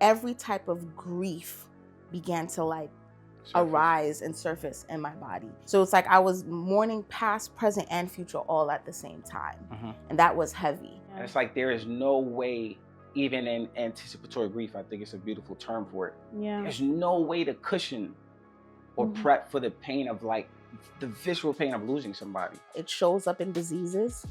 every type of grief began to like arise and surface in my body. So it's like I was mourning past, present, and future all at the same time. And that was heavy. And it's like there is no way, even in anticipatory grief, I think it's a beautiful term for it. Yeah. There's no way to cushion or prep for the pain of like the visceral pain of losing somebody. It shows up in diseases.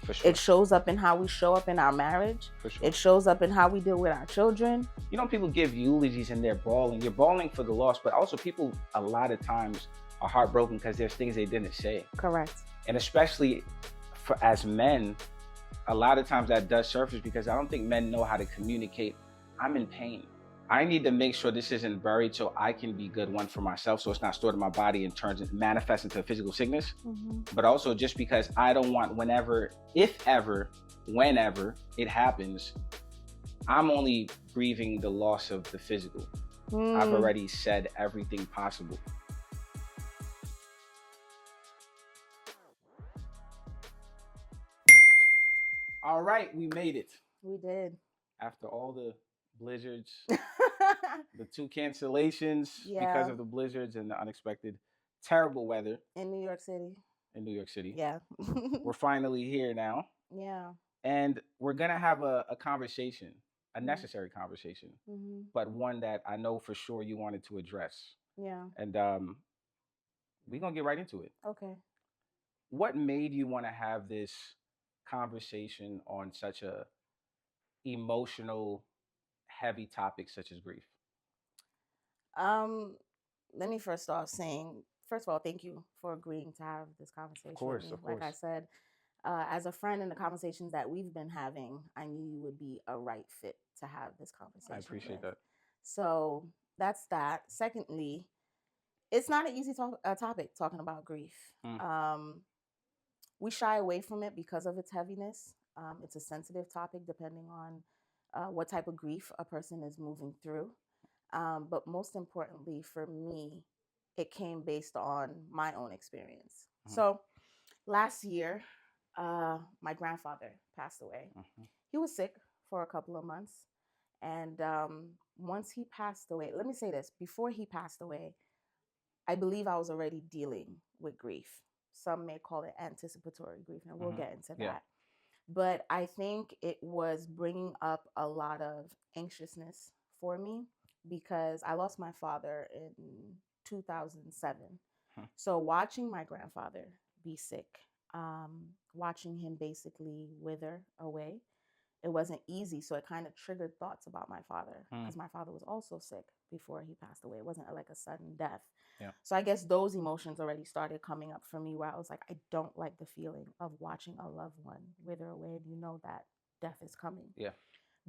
For sure. It shows up in how we show up in our marriage. For sure. It shows up in how we deal with our children. You know, people give eulogies and they're bawling. You're bawling for the loss, but also people a lot of times are heartbroken because there's things they didn't say. Correct. And especially for as men, a lot of times that does surface because I don't think men know how to communicate. I'm in pain. I need to make sure this isn't buried so I can be good, one, for myself, so it's not stored in my body and manifests into physical sickness. But also just because I don't want whenever, if ever, whenever it happens, I'm only grieving the loss of the physical. I've already said everything possible. All right, we made it. We did. After all the blizzards, the 2 cancellations because of the blizzards and the unexpected terrible weather in New York City. Yeah. We're finally here now. Yeah. And we're going to have a conversation, a necessary conversation, but one that I know for sure you wanted to address. Yeah. And we're going to get right into it. Okay. What made you want to have this conversation on such a emotional, heavy topic such as grief? Let me first off saying, first of all, thank you for agreeing to have this conversation. Of course. Like I said, as a friend in the conversations that we've been having, I knew you would be a right fit to have this conversation. I appreciate that. So that's that. Secondly, it's not an easy topic talking about grief. We shy away from it because of its heaviness. It's a sensitive topic depending on what type of grief a person is moving through. But most importantly for me, it came based on my own experience. So last year, my grandfather passed away. He was sick for a couple of months. And once he passed away, let me say this, before he passed away, I believe I was already dealing with grief. Some may call it anticipatory grief, and we'll get into that. But I think it was bringing up a lot of anxiousness for me because I lost my father in 2007. So watching my grandfather be sick, watching him basically wither away, it wasn't easy. So it kind of triggered thoughts about my father because my father was also sick before he passed away. It wasn't like a sudden death. So I guess those emotions already started coming up for me where I was like, I don't like the feeling of watching a loved one wither away and you know that death is coming.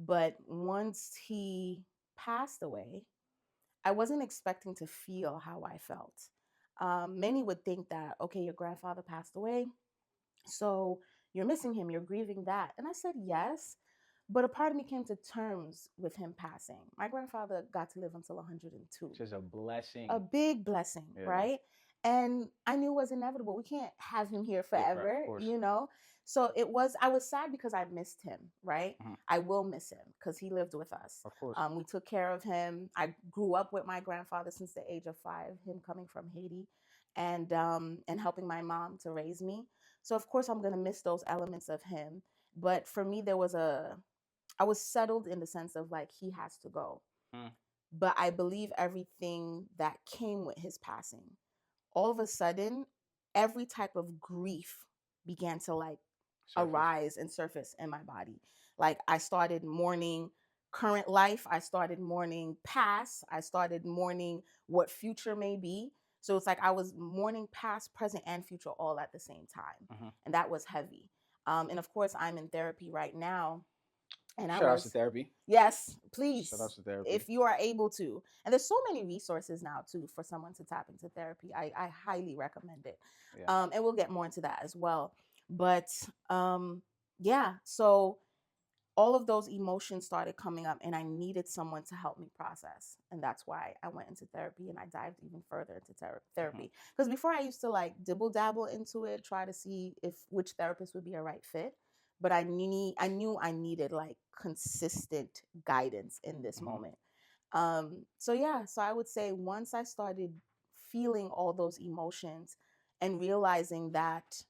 But once he passed away, I wasn't expecting to feel how I felt. Many would think that, okay, your grandfather passed away, so you're missing him, you're grieving that. And I said, yes. But a part of me came to terms with him passing. My grandfather got to live until 102. Which is a blessing. A big blessing, right? And I knew it was inevitable. We can't have him here forever, you know? So I was sad because I missed him, right? I will miss him because he lived with us. Of course. We took care of him. I grew up with my grandfather since the age of 5, him coming from Haiti and helping my mom to raise me. So of course I'm going to miss those elements of him. But for me, I was settled in the sense of like, he has to go. But I believe everything that came with his passing, all of a sudden, every type of grief began to like arise and surface in my body. Like I started mourning current life. I started mourning past. I started mourning what future may be. So it's like I was mourning past, present, and future all at the same time. And that was heavy. And of course, I'm in therapy right now. And shout out to therapy. Yes, please. Shout out to therapy. If you are able to. And there's so many resources now, too, for someone to tap into therapy. I highly recommend it. And we'll get more into that as well. But so all of those emotions started coming up and I needed someone to help me process. And that's why I went into therapy and I dived even further into therapy. Because before I used to like dibble dabble into it, try to see which therapist would be a right fit. But I knew I needed like consistent guidance in this moment. So yeah, so I would say once I started feeling all those emotions and realizing that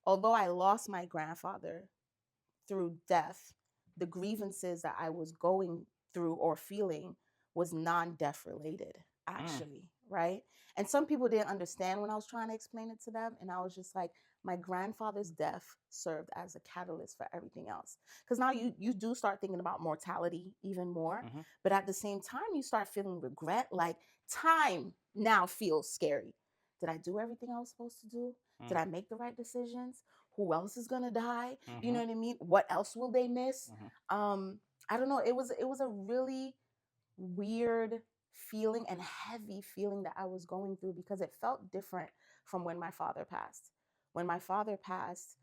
although I lost my grandfather through death, the grievances that I was going through or feeling was non-death related, Mm. actually, right? And some people didn't understand when I was trying to explain it to them. And I was just like, my grandfather's death served as a catalyst for everything else. Because now you do start thinking about mortality even more. Mm-hmm. But at the same time, you start feeling regret. Like time now feels scary. Did I do everything I was supposed to do? Mm. Did I make the right decisions? Who else is gonna die? You Mm-hmm. know what I mean? What else will they miss? Mm-hmm. Um, I don't know. It was a really weird feeling and heavy feeling that I was going through because it felt different from when my father passed. When my father passed,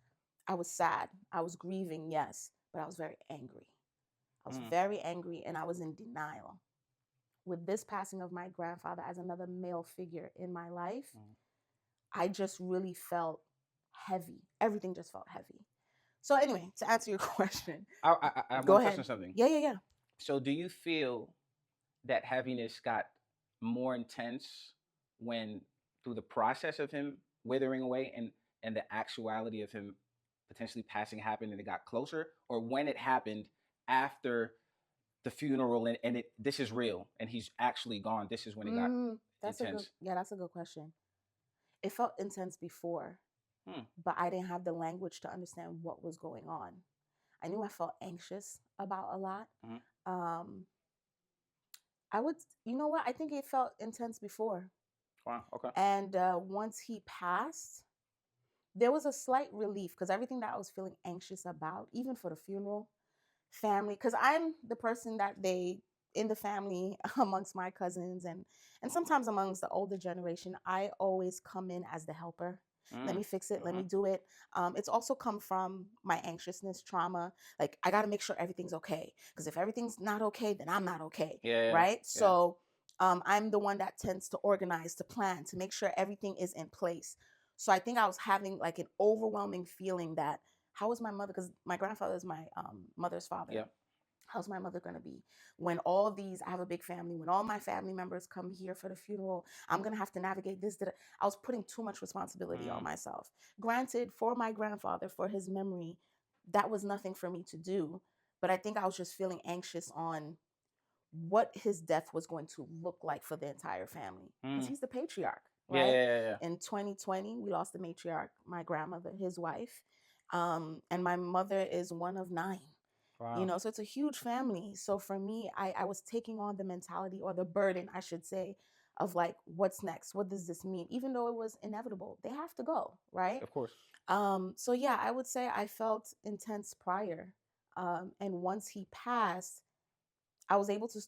I was sad. I was grieving, yes, but I was very angry. I was Mm. very angry and I was in denial. With this passing of my grandfather as another male figure in my life, Mm. I just really felt heavy. Everything just felt heavy. So anyway, to answer your question, I go want to touch ahead. on something. Yeah, yeah, yeah. So, do you feel that heaviness got more intense when through the process of him withering away and the actuality of him potentially passing happened and it got closer, or when it happened after the funeral and it this is real and he's actually gone, this is when it got That's a good. intense? Yeah, that's a good question. It felt intense before, Hmm. but I didn't have the language to understand what was going on. I knew I felt anxious about a lot. Mm-hmm. Um, I would, you know what? I think it felt intense before, Wow. Okay. and once he passed, there was a slight relief because everything that I was feeling anxious about, even for the funeral, family, because I'm the person that they in the family amongst my cousins and sometimes amongst the older generation, I always come in as the helper. Let Mm. me fix it, let Mm-hmm. me do it. It's also come from my anxiousness trauma. Like I got to make sure everything's okay because if everything's not okay, then I'm not okay, Yeah. Yeah. right? Yeah. So I'm the one that tends to organize, to plan, to make sure everything is in place. So I think I was having like an overwhelming feeling that how is my mother, because my grandfather is my mother's father, Yeah. how's my mother going to be when all these, I have a big family, when all my family members come here for the funeral, I'm going to have to navigate this. I was putting too much responsibility on Mm. myself. Granted, for my grandfather, for his memory, that was nothing for me to do, but I think I was just feeling anxious on what his death was going to look like for the entire family because Mm. he's the patriarch, Yeah. right? Yeah. Yeah. Yeah. In 2020, we lost the matriarch, my grandmother, his wife, and my mother is one of nine. You Wow. know, so it's a huge family. So for me, I was taking on the mentality or the burden, I should say, of like, what's next? What does this mean? Even though it was inevitable, they have to go, right? Of course. So yeah, I would say I felt intense prior, and once he passed, I was able to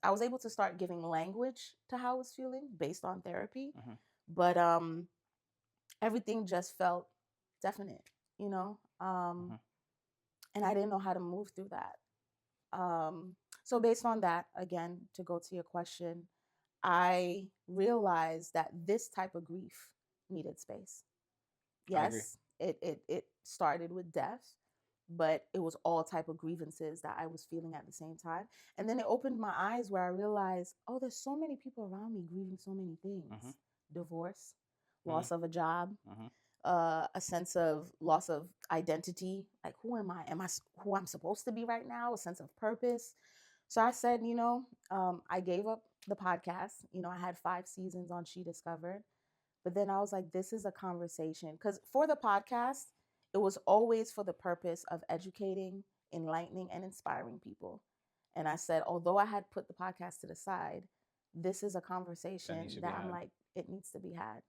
I was able to start giving language to how I was feeling based on therapy, Mm-hmm. but everything just felt definite, you know, Mm-hmm. and I didn't know how to move through that. Um, so based on that, again, to go to your question, I realized that this type of grief needed space. I agree. Yes, it started with death, but it was all type of grievances that I was feeling at the same time. And then it opened my eyes where I realized, oh, there's so many people around me grieving so many Mm-hmm. things. Divorce, Mm-hmm. loss of a job, Mm-hmm. a sense of loss of identity. Like, who am I? Am I who I'm supposed to be right now? A sense of purpose. So I said, I gave up the podcast. You know, I had 5 seasons on She Discovered. But then I was like, this is a conversation. Because for the podcast, it was always for the purpose of educating, enlightening, and inspiring people. And I said, although I had put the podcast to the side, this is a That conversation needs to be that I'm had. like, it needs to be had.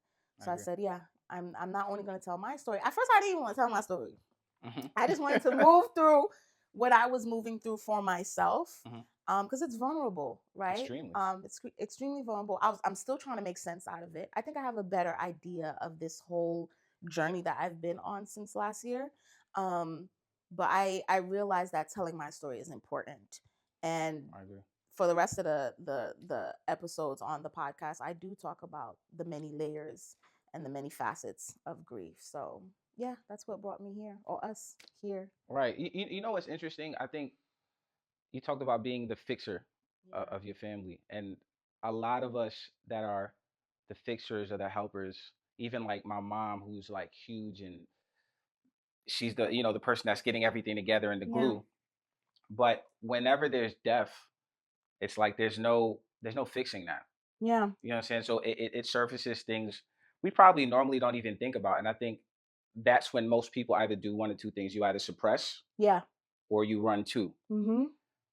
I So I agree. said, yeah, I'm not only going to tell my story. At first, I didn't even want to tell my story. Mm-hmm. I just wanted to move through what I was moving through for myself, Mm-hmm. because it's vulnerable, right? Extremely. It's extremely vulnerable. I'm still trying to make sense out of it. I think I have a better idea of this whole journey that I've been on since last year. Um, but I realized that telling my story is important, and I agree. for the rest of the episodes on the podcast, I do talk about the many layers and the many facets of grief. So yeah, that's what brought me here, or us here. Right. You know what's interesting? I think you talked about being the fixer Yeah. of your family. And a lot of us that are the fixers or the helpers, even like my mom, who's like huge, and she's the the person that's getting everything together and the Yeah. glue. But whenever there's death, it's like there's no fixing that. Yeah. You know what I'm saying? So it surfaces things we probably normally don't even think about. And I think that's when most people either do one or two things. You either suppress Yeah. or you run to. Mm-hmm.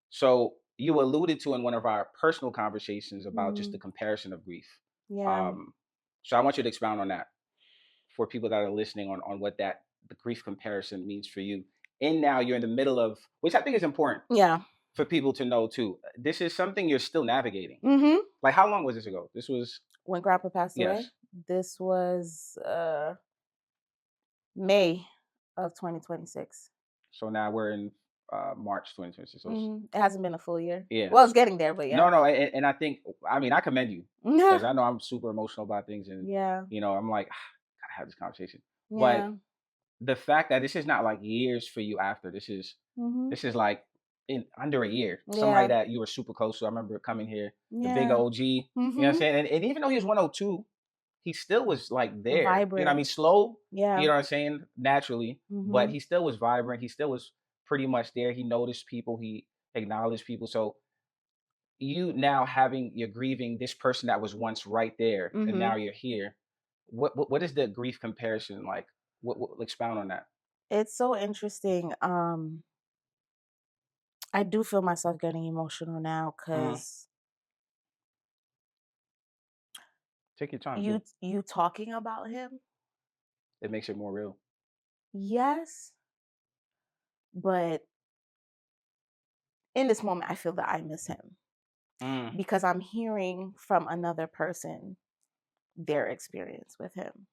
So you alluded to in one of our personal conversations about just Mm-hmm. the comparison of grief. Yeah. Um, so I want you to expound on that for people that are listening on what that the grief comparison means for you. And now you're in the middle of, which I think is important Yeah. for people to know too. This is something you're still navigating. Mm-hmm. Like how long was this ago? This was When Grandpa passed away, yes. this was May of 2026. So now we're in March 2026. So Mm-hmm. It hasn't been a full year. yeah. Well, it's getting there, but yeah. No, and I think I mean I commend you because I know I'm super emotional about things, and Yeah. I'm like, gotta have this conversation. But Yeah. the fact that this is not like years for you after Mm-hmm. this is like in under a year. Somebody Yeah. that you were super close to. I remember coming here, the big Yeah. OG. You know what I'm Mm-hmm. saying? And even though he was 102, he still was like there. You know what I Vibrant. mean? Slow. Yeah. You know what I'm saying? Naturally, but Mm-hmm. he still was vibrant. He still was pretty much there. He noticed people. He acknowledged people. So you now having you're grieving this person that was once right there and Mm-hmm. now you're here. What is the grief comparison like? What expound on that? It's so interesting. I do feel myself getting emotional now Mhm. because Take your time too. you talking about him, It makes it more real. yes, but in this moment, I feel that I miss him Mm, because I'm hearing from another person their experience with him.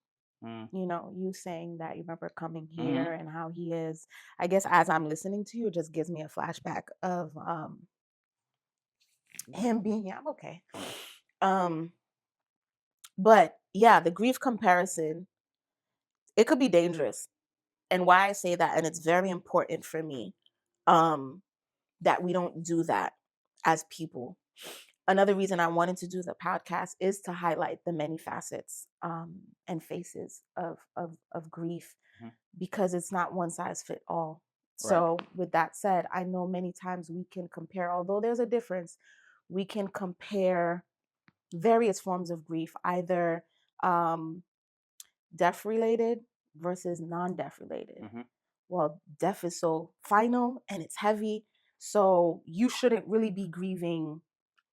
mm, You saying that you remember coming mm-hmm. here and how he is. I guess as I'm listening to you, it just gives me a flashback of him being, yeah, I'm okay. Um, but yeah, the grief comparison, it could be dangerous. And why I say that, and it's very important for me, um, that we don't do that as people. Another reason I wanted to do the podcast is to highlight the many facets and faces of grief Hmm. because it's not one size fit all. Right. So, with that said, I know many times we can compare, although there's a difference, we can compare various forms of grief, either um, death related versus non death related. Mm-hmm. Well, death is so final and it's heavy. So you shouldn't really be grieving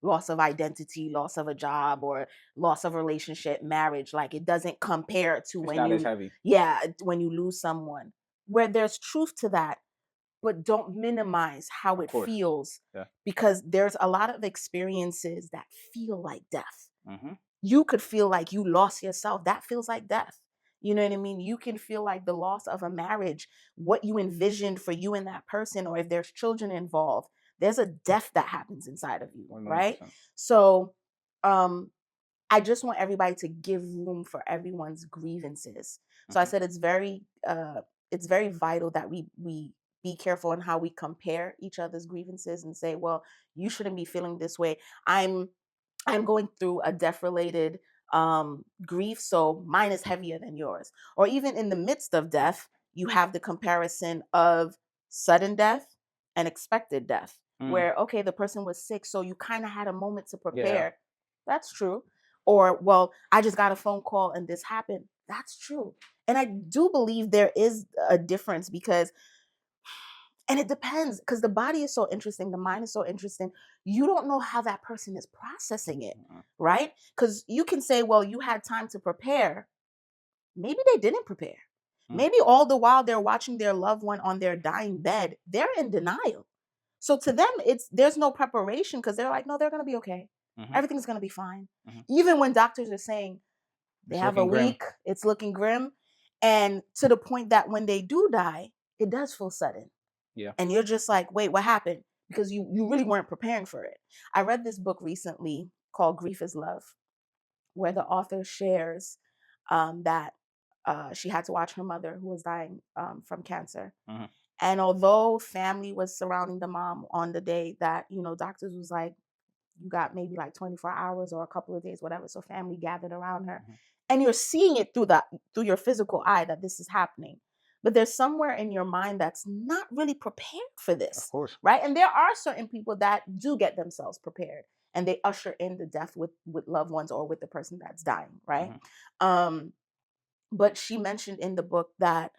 loss of identity, loss of a job, or loss of a relationship, marriage. Like it doesn't compare to It's when not as you, heavy. yeah, when you lose someone. Where there's truth to that, but don't minimize how Of it course. feels Yeah. because there's a lot of experiences that feel like death. Mm-hmm. You could feel like you lost yourself. That feels like death. You know what I mean? You can feel like the loss of a marriage, what you envisioned for you and that person, or if there's children involved, there's a death that happens inside of you, 1 million right? percent. So, um, I just want everybody to give room for everyone's grievances. So I Mm-hmm. said it's very vital that we be careful in how we compare each other's grievances and say, well, you shouldn't be feeling this way. I'm I'm going through a death related grief, so mine is heavier than yours. Or even in the midst of death, you have the comparison of sudden death and expected death, Mm. where, okay, the person was sick, so you kind of had a moment to Yeah. prepare. That's true. Or, well, I just got a phone call and this happened. That's true. And I do believe there is a difference because and it depends because the body is so interesting, the mind is so interesting. You don't know how that person is processing it, Mm-mm. right? Because you can say, well, you had time to prepare. Maybe they didn't prepare. Mm. Maybe all the while they're watching their loved one on their dying bed, they're in denial. So to them, it's there's no preparation because they're like, no, they're gonna be okay. Mm-hmm. Everything's gonna be fine. Mm-hmm. Even when doctors are saying they It's have a looking grim. week, it's looking grim. And to the point that when they do die, it does feel sudden Yeah. and you're just like, wait, what happened? Because you really weren't preparing for it. I read this book recently called Grief is Love, where the author shares that she had to watch her mother who was dying from cancer. Mm-hmm. And although family was surrounding the mom on the day that, doctors was like, you got maybe like 24 hours or a couple of days, whatever. So family gathered around her, Mhm. and you're seeing it through your physical eye that this is happening. But there's somewhere in your mind that's not really prepared for Of this, course. right? And there are certain people that do get themselves prepared, and they usher in the death with loved ones or with the person that's dying, right? Mhm. But she mentioned in the book that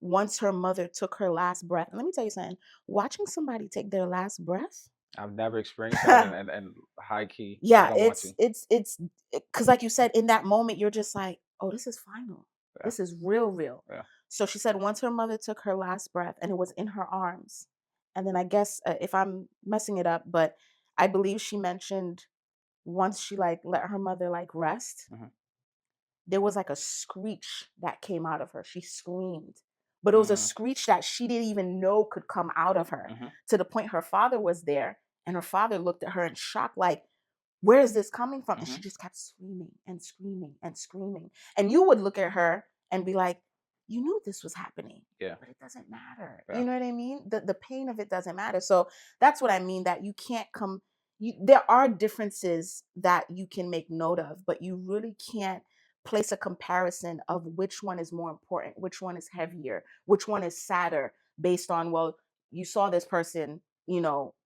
once her mother took her last breath, and let me tell you something, watching somebody take their last breath, I've never experienced that, and high key, I yeah, don't want to. it's because like you said, in that moment, you're just like, oh, this is final. Yeah. This is real. Yeah. So she said once her mother took her last breath, and it was in her arms, and then I guess if I'm messing it up, but I believe she mentioned once she like let her mother like rest, Mhm. there was like a screech that came out of her. She screamed, but it was a Mhm. screech that she didn't even know could come out of her, Mhm. to the point her father was there, and her father looked at her in shock, like, where is this coming from? And she Mhm. just kept screaming and screaming and screaming. And you would look at her and be like, you knew this was happening, Yeah. but it doesn't matter. Yeah. You know what I mean? The pain of it doesn't matter. So that's what I mean, that you can't come, there are differences that you can make note of, but you really can't place a comparison of which one is more important, which one is heavier, which one is sadder, based on, well, you saw this person,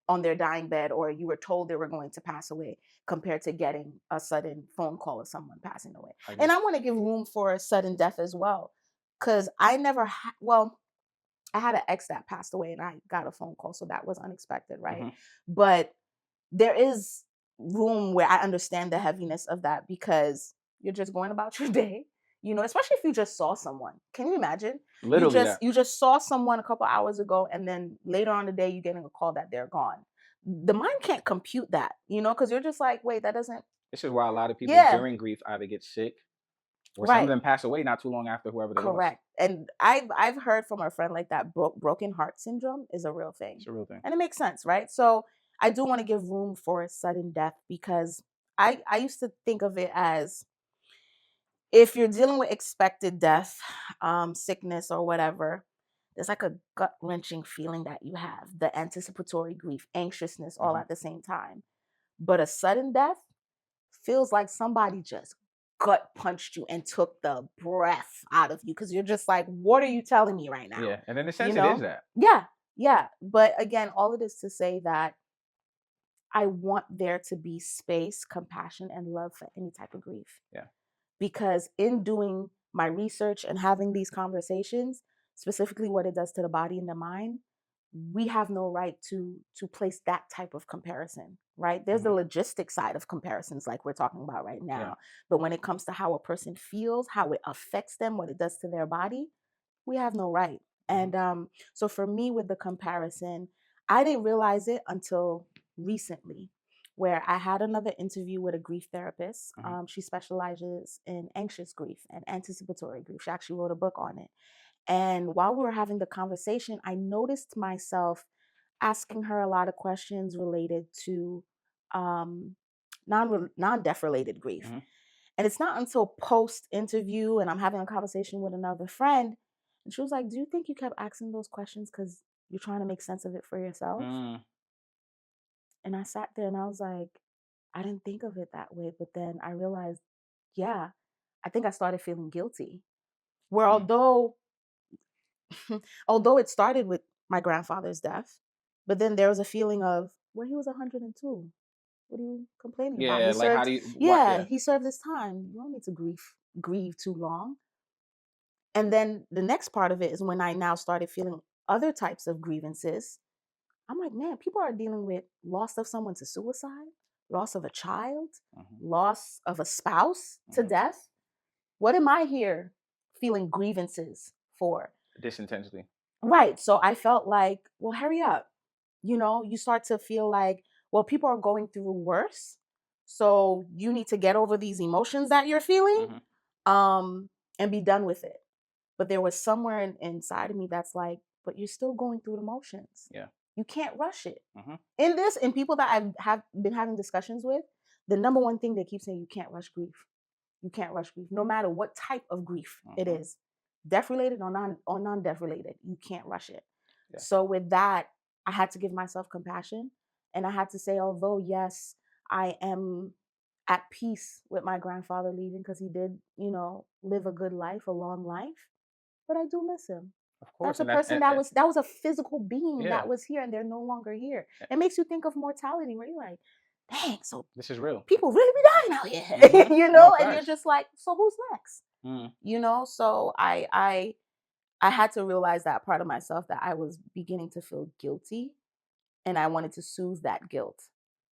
on their dying bed, or you were told they were going to pass away, compared to getting a sudden phone call of someone passing away. I And agree. I want to give room for sudden death as well, because I never well, I had an ex that passed away and I got a phone call, so that was unexpected, right? Mhm. But there is room where I understand the heaviness of that, because you're just going about your day, especially if you just saw someone. Can you imagine? You Literally just that. you just saw someone a couple hours ago, and then later on the day you're getting a call that they're gone. The mind can't compute that, because you're just like, wait, that doesn't. This is why a lot of people Yeah, during grief either get sick or some of right. them pass away not too long after whoever they lost. Correct. And I've heard from a friend like that, broken heart syndrome is a real thing. It's a real thing. And it makes sense, right? So I do want to give room for sudden death, because I used to think of it as, if you're dealing with expected death, sickness or whatever, there's like a gut wrenching feeling that you have, the anticipatory grief, anxiousness, all Mhm. at the same time. But a sudden death feels like somebody just gut punched you and took the breath out of you, because you're just like, what are you telling me right now? Yeah, and in a You sense, it is know? that. Yeah, yeah. But again, all it is to say that I want there to be space, compassion, and love for any type of grief. Yeah. Because in doing my research and having these conversations, specifically what it does to the body and the mind, we have no right to place that type of comparison, right? There's the Mhm. logistic side of comparisons like we're talking about right Yeah. now, but when it comes to how a person feels, how it affects them, what it does to their body, we have no right. Mhm. And so for me, with the comparison, I didn't realize it until recently, where I had another interview with a grief therapist. Mhm. She specializes in anxious grief and anticipatory grief. She actually wrote a book on it. And while we were having the conversation, I noticed myself asking her a lot of questions related to um, non-death related grief. Mhm. And it's not until post interview and I'm having a conversation with another friend, and she was like, "Do you think you kept asking those questions because you're trying to make sense of it for yourself?" Mm. And I sat there and I was like, I didn't think of it that way. But then I realized, yeah, I think I started feeling guilty. Where Mm. although it started with my grandfather's death, but then there was a feeling of, well, he was 102. What are you complaining about? Yeah, He like how served, do you what yeah, yeah. he served his time. You don't need to grieve too long. And then the next part of it is when I now started feeling other types of grievances. I'm like, man, people are dealing with loss of someone to suicide, loss of a child, Mhm. loss of a spouse to Mhm. death. What am I here feeling grievances for? Disintensely. Right. So I felt like, well, hurry up. You start to feel like, well, people are going through worse. So you need to get over these emotions that you're feeling, Mhm. um, and be done with it. But there was somewhere inside of me that's like, but you're still going through the motions. Yeah. You can't rush it. Mhm. In people that have been having discussions with, the number one thing they keep saying, you can't rush grief. You can't rush grief, no matter what type of grief it Mhm. is, death related or non death related. You can't rush it. Yeah. So with that, I had to give myself compassion, And I had to say, although, yes, I am at peace with my grandfather leaving because he did, live a good life, a long life, but I do miss him. Of course, That's a and that's person that was a physical being yeah. that was here and they're no longer here. It makes you think of mortality where you're like, dang, so This is real. people really be dying out here, No and you're facts. just like, so who's next? So I had to realize that part of myself, that I was beginning to feel guilty and I wanted to soothe that guilt.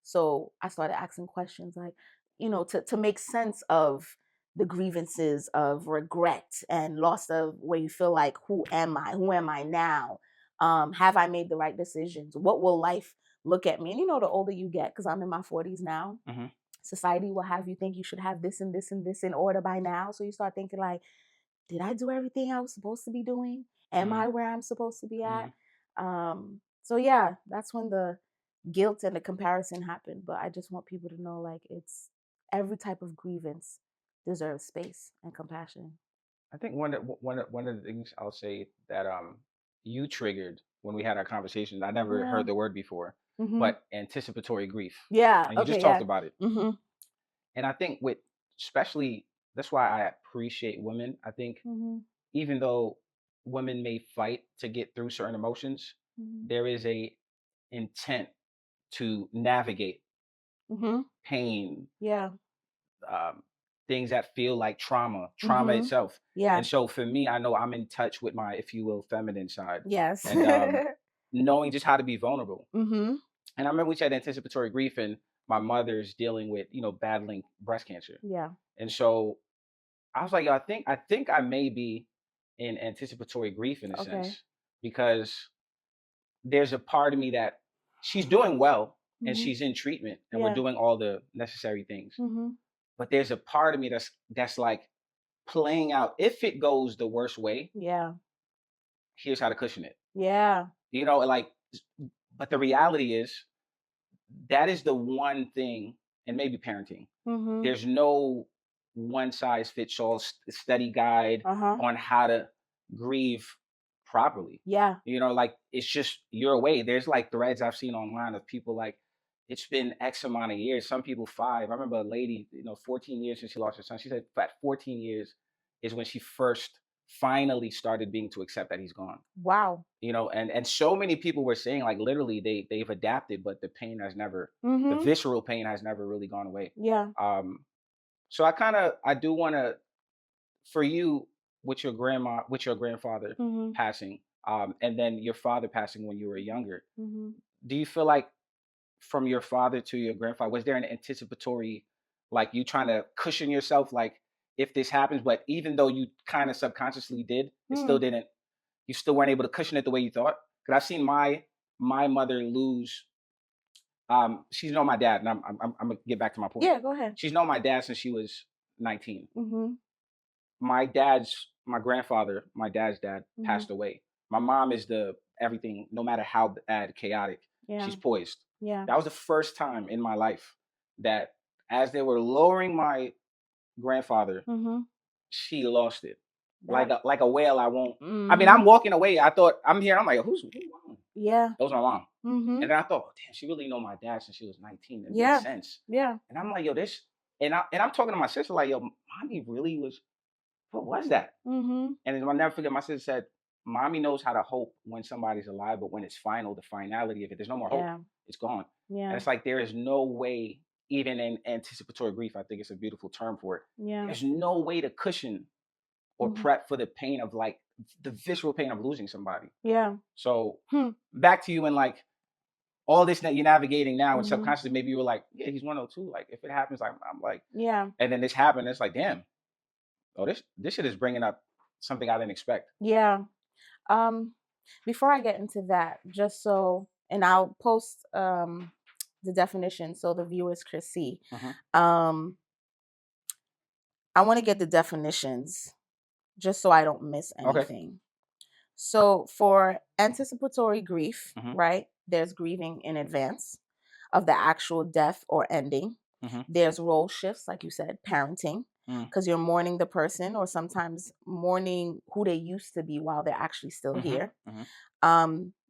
So I started asking questions like, to make sense of the grievances of regret and loss of where you feel like, who am I? Who am I now? Have I made the right decisions? What will life look at me? And the older you get, because I'm in my 40s now, society will have you think you should have this and this and this in order by now. So you start thinking like, did I do everything I was supposed to be doing? Am I where I'm supposed to be at? So yeah, that's when the guilt and the comparison happened. But I just want people to know, like, it's every type of grievance deserves space and compassion. I think one of the things I'll say that you triggered when we had our conversation, I never Yeah. heard the word before, but anticipatory grief. Yeah. And you just Okay. talked Yeah. about it. And I think especially, that's why I appreciate women. I think even though women may fight to get through certain emotions, there is a intent to navigate pain, Yeah. things that feel like trauma itself. Yeah. And so for me, I know I'm in touch with my, if you will, feminine side, Yes. and knowing just how to be vulnerable. And I remember we said anticipatory grief, and my mother's dealing with, battling breast cancer. Yeah. And so I was like, yo, I think I may be in anticipatory grief in a sense, because there's a part of me that she's doing well and she's in treatment and we're doing all the necessary things. But there's a part of me that's like playing out, if it goes the worst way, Yeah. here's how to cushion it. Yeah. Like, but the reality is that is the one thing, and maybe parenting. There's no one size fits all study guide on how to grieve properly. Yeah. Like, it's just your way. There's like threads I've seen online of people like, it's been X amount of years. Some people 5. I remember a lady, 14 years since she lost her son. She said at 14 years is when she first finally started being to accept that he's gone. Wow. And so many people were saying, like, literally they've adapted, but the pain has never, the visceral pain has never really gone away. Yeah. So I do want to, for you, with your grandfather passing, and then your father passing when you were younger, do you feel like from your father to your grandfather, was there an anticipatory, like, you trying to cushion yourself, like, if this happens, but even though you kind of subconsciously did, it still didn't, you still weren't able to cushion it the way you thought? Because I've seen my mother lose. She's known my dad, and I'm gonna get back to my point. Yeah, go ahead. She's known my dad since she was 19. My grandfather, my dad's dad, passed away. My mom is the everything, no matter how bad, chaotic, she's poised. Yeah. That was the first time in my life that, as they were lowering my grandfather, she lost it. Like a whale. I won't. I mean, I'm walking away. I thought, I'm here. I'm like, who's mom? Yeah. That was my mom. And then I thought, oh, damn, she really know my dad since she was 19. It Yeah. makes sense. Yeah. And I'm like, yo, this, and I'm talking to my sister like, yo, mommy really was. What was that? And then I'll never forget. My sister said, "Mommy knows how to hope when somebody's alive, but when it's final, the finality of it, there's no more hope. It's gone." Yeah. And it's like, there is no way, even in anticipatory grief, I think it's a beautiful term for it. Yeah. There's no way to cushion or prep for the pain of, like, the visceral pain of losing somebody. Yeah. So back to you, and like all this that you're navigating now, and subconsciously maybe you were like, yeah, he's 102. Like, if it happens, I'm like, yeah. And then this happened. It's like, damn. Oh, this shit is bringing up something I didn't expect. Yeah. Before I get into that, just so, and I'll post the definition so the viewers could see. I want to get the definitions just so I don't miss anything. Okay. So for anticipatory grief, right? There's grieving in advance of the actual death or ending. There's role shifts, like you said, parenting, because you're mourning the person, or sometimes mourning who they used to be while they're actually still here.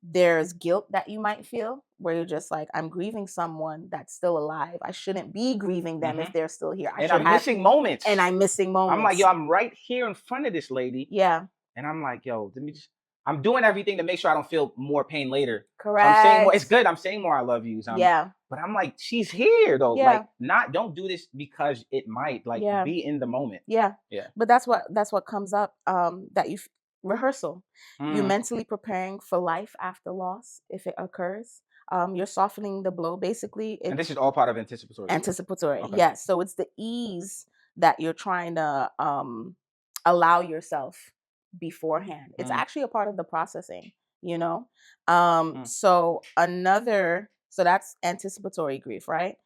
There's guilt that you might feel where you're just like, I'm grieving someone that's still alive. I shouldn't be grieving them if they're still here. I And should I'm have, missing moments. and I'm missing I'm like, moments. yo, I'm right here in front of this lady. Yeah. And I'm like, yo, let me just, I'm doing everything to make sure I don't feel more pain later. Correct. So I'm saying more, it's good. I'm saying more I love yous. Yeah. But I'm like, she's here though. Yeah. Like, don't do this because it might. Like, Yeah. be in the moment. Yeah. Yeah. But that's what comes up. That you rehearsal. You're mentally preparing for life after loss if it occurs. You're softening the blow. Basically, And this is all part of anticipatory. Anticipatory, Okay. yes. So it's the ease that you're trying to allow yourself beforehand. It's actually a part of the processing, you know. So that's anticipatory grief, right?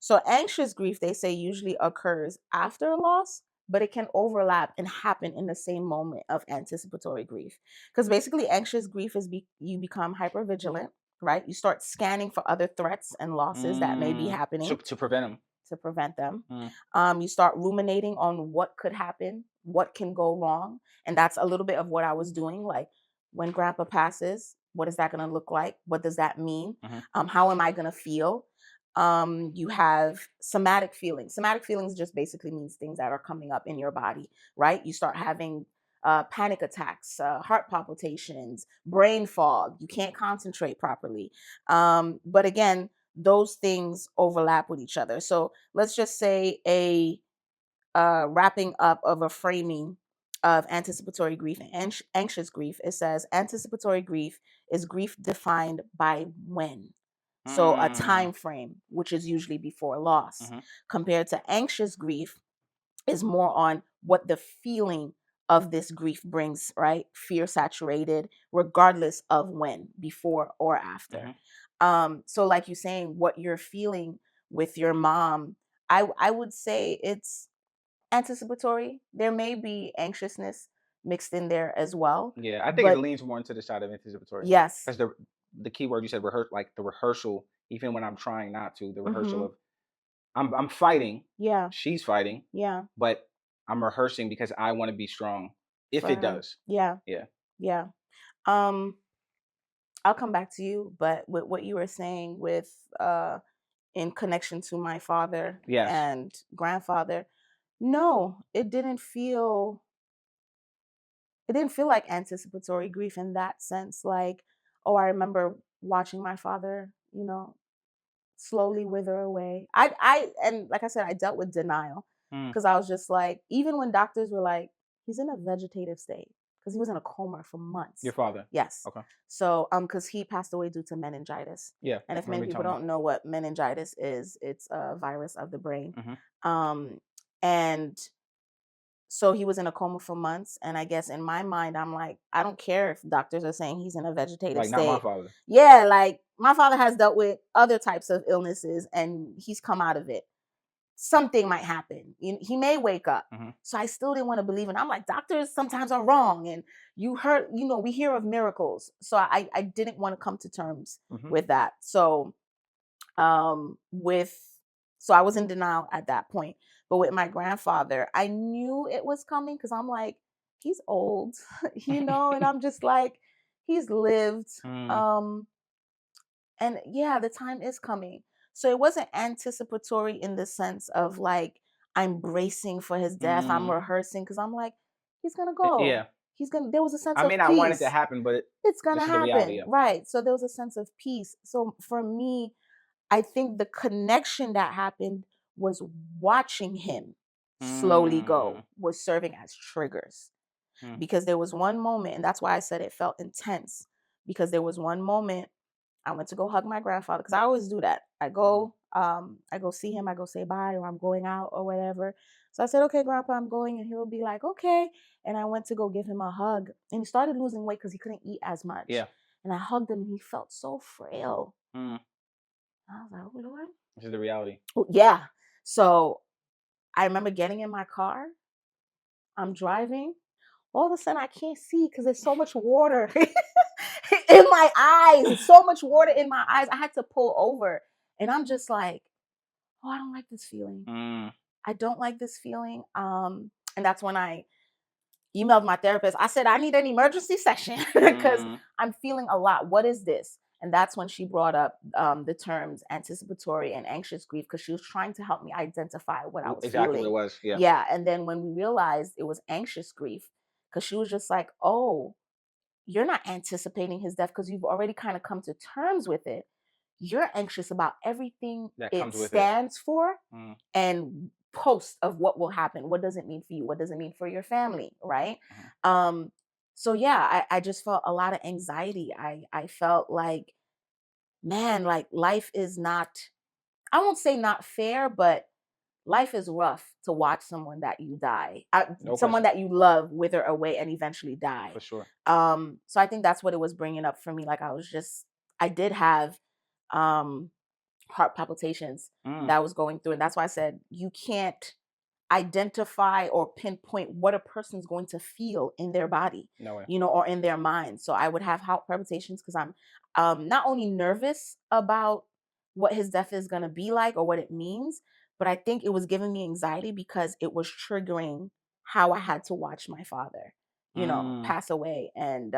So anxious grief, they say, usually occurs after a loss, but it can overlap and happen in the same moment of anticipatory grief. Because basically, anxious grief is you become hypervigilant, right? You start scanning for other threats and losses that may be happening to prevent them. You start ruminating on what could happen, what can go wrong. And that's a little bit of what I was doing. Like, when grandpa passes, what is that going to look like? What does that mean? How am I going to feel? You have somatic feelings. Somatic feelings just basically means things that are coming up in your body, right? You start having panic attacks, heart palpitations, brain fog. You can't concentrate properly. But again, those things overlap with each other. So let's just say a wrapping up of a framing of anticipatory grief and anxious grief. It says anticipatory grief is grief defined by when. So a time frame, which is usually before loss, compared to anxious grief is more on what the feeling of this grief brings, right? Fear saturated, regardless of when, before or after. So like you're saying, what you're feeling with your mom, I would say it's anticipatory. There may be anxiousness mixed in there as well. Yeah, I think it leans more into the side of anticipatory. Yes. Because the key word you said, like the rehearsal, even when I'm trying not to, the rehearsal of I'm fighting. Yeah. She's fighting. Yeah. But I'm rehearsing because I want to be strong. If it does. Yeah. Yeah. Yeah. I'll come back to you, but with what you were saying with in connection to my father and grandfather, no, it didn't feel like anticipatory grief in that sense. Like, oh, I remember watching my father, slowly wither away. And like I said, I dealt with denial because I was just like, even when doctors were like, he's in a vegetative state because he was in a coma for months. Your father? Yes. Okay. So, because he passed away due to meningitis. Yeah. And if many people don't know what meningitis is, it's a virus of the brain. And so he was in a coma for months. And I guess in my mind, I'm like, I don't care if doctors are saying he's in a vegetative state. Like, not my father. Yeah, like my father has dealt with other types of illnesses and he's come out of it. Something might happen. He may wake up. So I still didn't want to believe it. I'm like, doctors sometimes are wrong. And you heard, we hear of miracles. So I didn't want to come to terms with that. So so I was in denial at that point. But with my grandfather, I knew it was coming because I'm like, he's old, and I'm just like, he's lived. And yeah, the time is coming. So it wasn't anticipatory in the sense of like, I'm bracing for his death. I'm rehearsing because I'm like, he's going to go. Yeah. There was a sense of peace. I want it to happen, but it's going to happen. Right. So there was a sense of peace. So for me, I think the connection that happened was watching him slowly go was serving as triggers. Because there was one moment, and that's why I said it felt intense, because there was one moment I went to go hug my grandfather, because I always do that. I go see him, I go say bye, or I'm going out or whatever. So I said, okay, grandpa, I'm going. And he'll be like, okay. And I went to go give him a hug. And he started losing weight because he couldn't eat as much. Yeah. And I hugged him and he felt so frail. I was like, oh, Lord. This is the reality. Oh, yeah. So I remember getting in my car. I'm driving. All of a sudden, I can't see because there's so much water in my eyes. There's so much water in my eyes. I had to pull over. And I'm just like, oh, I don't like this feeling. I don't like this feeling. And that's when I emailed my therapist. I said, I need an emergency session because I'm feeling a lot. What is this? And that's when she brought up the terms anticipatory and anxious grief, because she was trying to help me identify what I was Exactly feeling. what it was. Yeah. Yeah. And then when we realized it was anxious grief, because she was just like, oh, you're not anticipating his death because you've already kind of come to terms with it. You're anxious about everything That it comes with stands for Mm. and post of what will happen. What does it mean for you? What does it mean for your family? Right. So yeah, I just felt a lot of anxiety. I felt like, man, like life is not, I won't say not fair, but life is rough to watch someone that you die, No someone question. that you love wither away and eventually die. For sure. So I think that's what it was bringing up for me. Like I did have heart palpitations that I was going through, and that's why I said you can't identify or pinpoint what a person's going to feel in their body, No way. or in their mind. So I would have heart palpitations because I'm not only nervous about what his death is going to be like or what it means, but I think it was giving me anxiety because it was triggering how I had to watch my father, pass away. And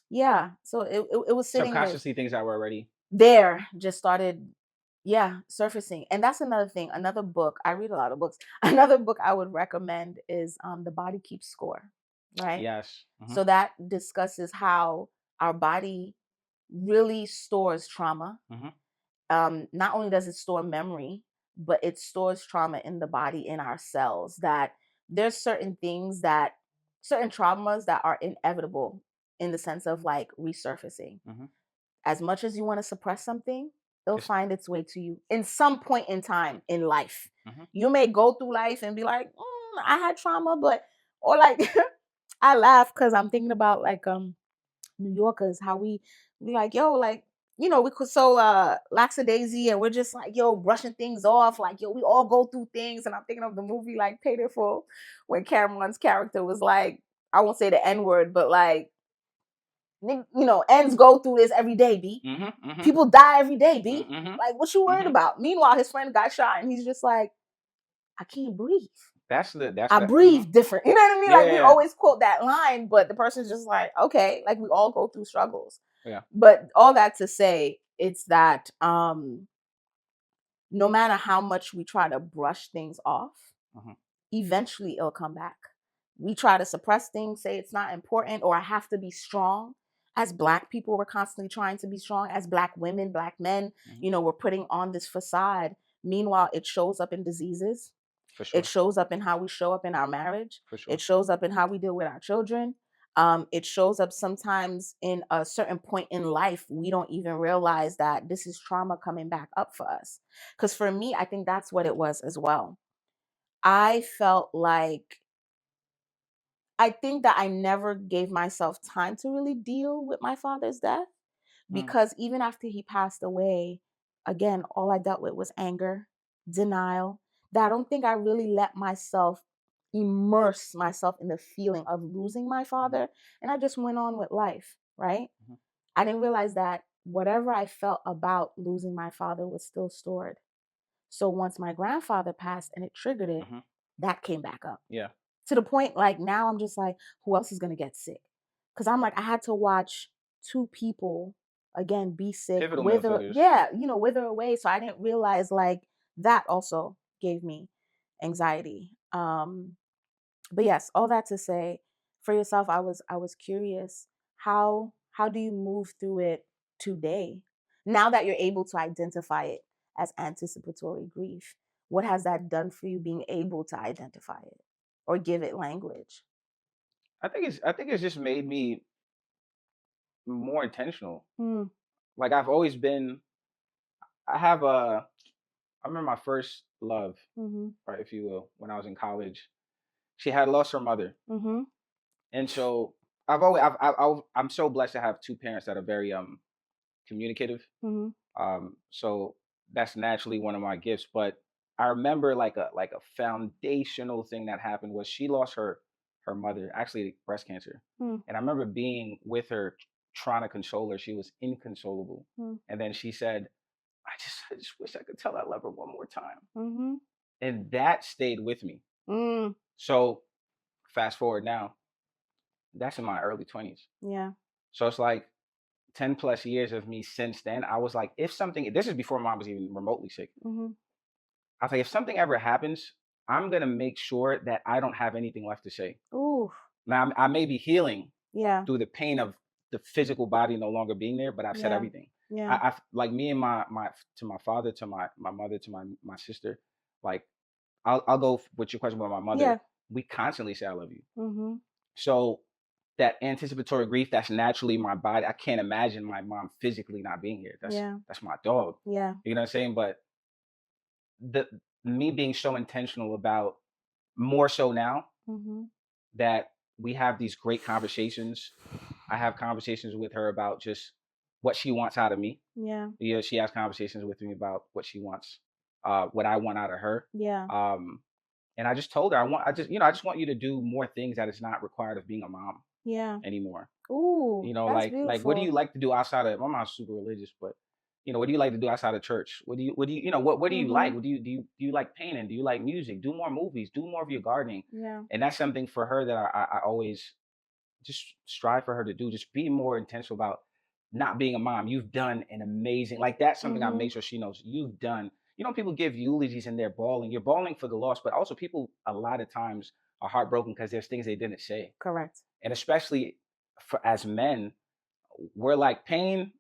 yeah, so it was sitting Subconsciously, things that were already there just started, yeah, surfacing. And that's another thing. Another book, I read a lot of books. Another book I would recommend is The Body Keeps Score, right? Yes. So that discusses how our body really stores trauma. Not only does it store memory, but it stores trauma in the body, in our cells. That there's certain traumas that are inevitable in the sense of like resurfacing. As much as you want to suppress something, it'll find its way to you in some point in time in life. You may go through life and be like, I had trauma, or like, I laugh because I'm thinking about like New Yorkers, how we like, yo, like, we could so lackadaisy, and we're just like, yo, brushing things off, like, yo, we all go through things. And I'm thinking of the movie like Paid in Full, when Cameron's character was like, I won't say the N word, but like, ends go through this every day, B. People die every day, B. Like, what you worried about? Meanwhile, his friend got shot, and he's just like, I can't breathe. I breathe different. You know what I mean? Yeah, like, we always quote that line, but the person's just like, okay, like we all go through struggles. Yeah. But all that to say, it's that no matter how much we try to brush things off, eventually it'll come back. We try to suppress things, say it's not important, or I have to be strong. As Black people, we're constantly trying to be strong. As Black women, Black men, we're putting on this facade. Meanwhile, it shows up in diseases. For sure. It shows up in how we show up in our marriage. For sure. It shows up in how we deal with our children. It shows up sometimes in a certain point in life. We don't even realize that this is trauma coming back up for us. Because for me, I think that's what it was as well. I felt like, I think that I never gave myself time to really deal with my father's death, because even after he passed away, again, all I dealt with was anger, denial, that I don't think I really let myself immerse myself in the feeling of losing my father. And I just went on with life, right? I didn't realize that whatever I felt about losing my father was still stored. So once my grandfather passed and it triggered it, that came back up. Yeah. To the point, like, now I'm just like, who else is going to get sick? Because I'm like, I had to watch two people, again, be sick, wither away. So I didn't realize, like, that also gave me anxiety. But yes, all that to say, for yourself, I was curious, how do you move through it today? Now that you're able to identify it as anticipatory grief, what has that done for you, being able to identify it or give it language? I think it's just made me more intentional. Like, I've always been. I remember my first love, right, if you will, when I was in college. She had lost her mother, and so I'm so blessed to have two parents that are very communicative. So that's naturally one of my gifts. But I remember like a foundational thing that happened was she lost her mother, actually breast cancer, and I remember being with her trying to console her. She was inconsolable, and then she said, I just wish I could tell I love her one more time. And that stayed with me. So fast forward now, that's in my early 20s. Yeah. So it's like 10 plus years of me since then. I was like, if something, this is before mom was even remotely sick. Mm-hmm. I was like, if something ever happens, I'm going to make sure that I don't have anything left to say. Ooh. Now, I may be healing Yeah. through the pain of the physical body no longer being there, but I've said Yeah. everything. Yeah. I like me and my to my father, to my mother, to my sister, like I'll go with your question about my mother. Yeah. We constantly say I love you. Mm-hmm. So that anticipatory grief, that's naturally my body. I can't imagine my mom physically not being here. Yeah. That's my dog. Yeah. You know what I'm saying? But the me being so intentional about, more so now Mm-hmm. that we have these great conversations. I have conversations with her about just what she wants out of me. Yeah. You know, she has conversations with me about what she wants, what I want out of her. Yeah. And I just told her, I just want you to do more things that is not required of being a mom Yeah. anymore. Ooh, You know, that's like what do you beautiful. like to do outside of, my mom's super religious, but what do you like to do outside of church? What do you like? Mm-hmm. Do you like painting? Do you like music? Do more movies, do more of your gardening. Yeah. And that's something for her that I always just strive for her to do. Just be more intentional about not being a mom. You've done an amazing, like that's something I Mm-hmm. make sure she knows. You've done, people give eulogies and they're bawling. You're bawling for the loss, but also people a lot of times are heartbroken because there's things they didn't say. Correct. And especially for as men, we're like, pain,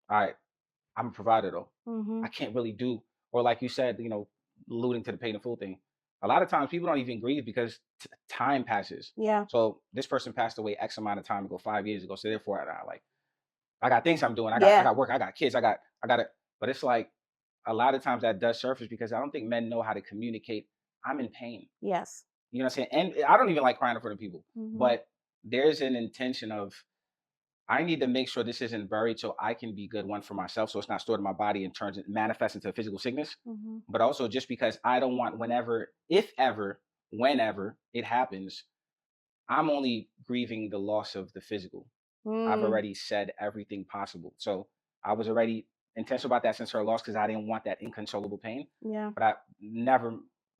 all right, I'm a provider though. Mm-hmm. I can't really do, or like you said, alluding to the pain and full thing. A lot of times people don't even grieve because time passes. Yeah. So this person passed away X amount of time ago, 5 years ago. So therefore, I got things I'm doing. I Yeah. got work. I got kids. I got it. But it's like a lot of times that does surface because I don't think men know how to communicate. I'm in pain. Yes. You know what I'm saying? And I don't even like crying in front of people. Mm-hmm. But there's an intention of, I need to make sure this isn't buried so I can be good, one, for myself, so it's not stored in my body and manifests into physical sickness. Mm-hmm. But also just because I don't want, whenever, if ever, whenever it happens, I'm only grieving the loss of the physical. I've already said everything possible. So I was already intentional about that since her loss because I didn't want that inconsolable pain. Yeah. But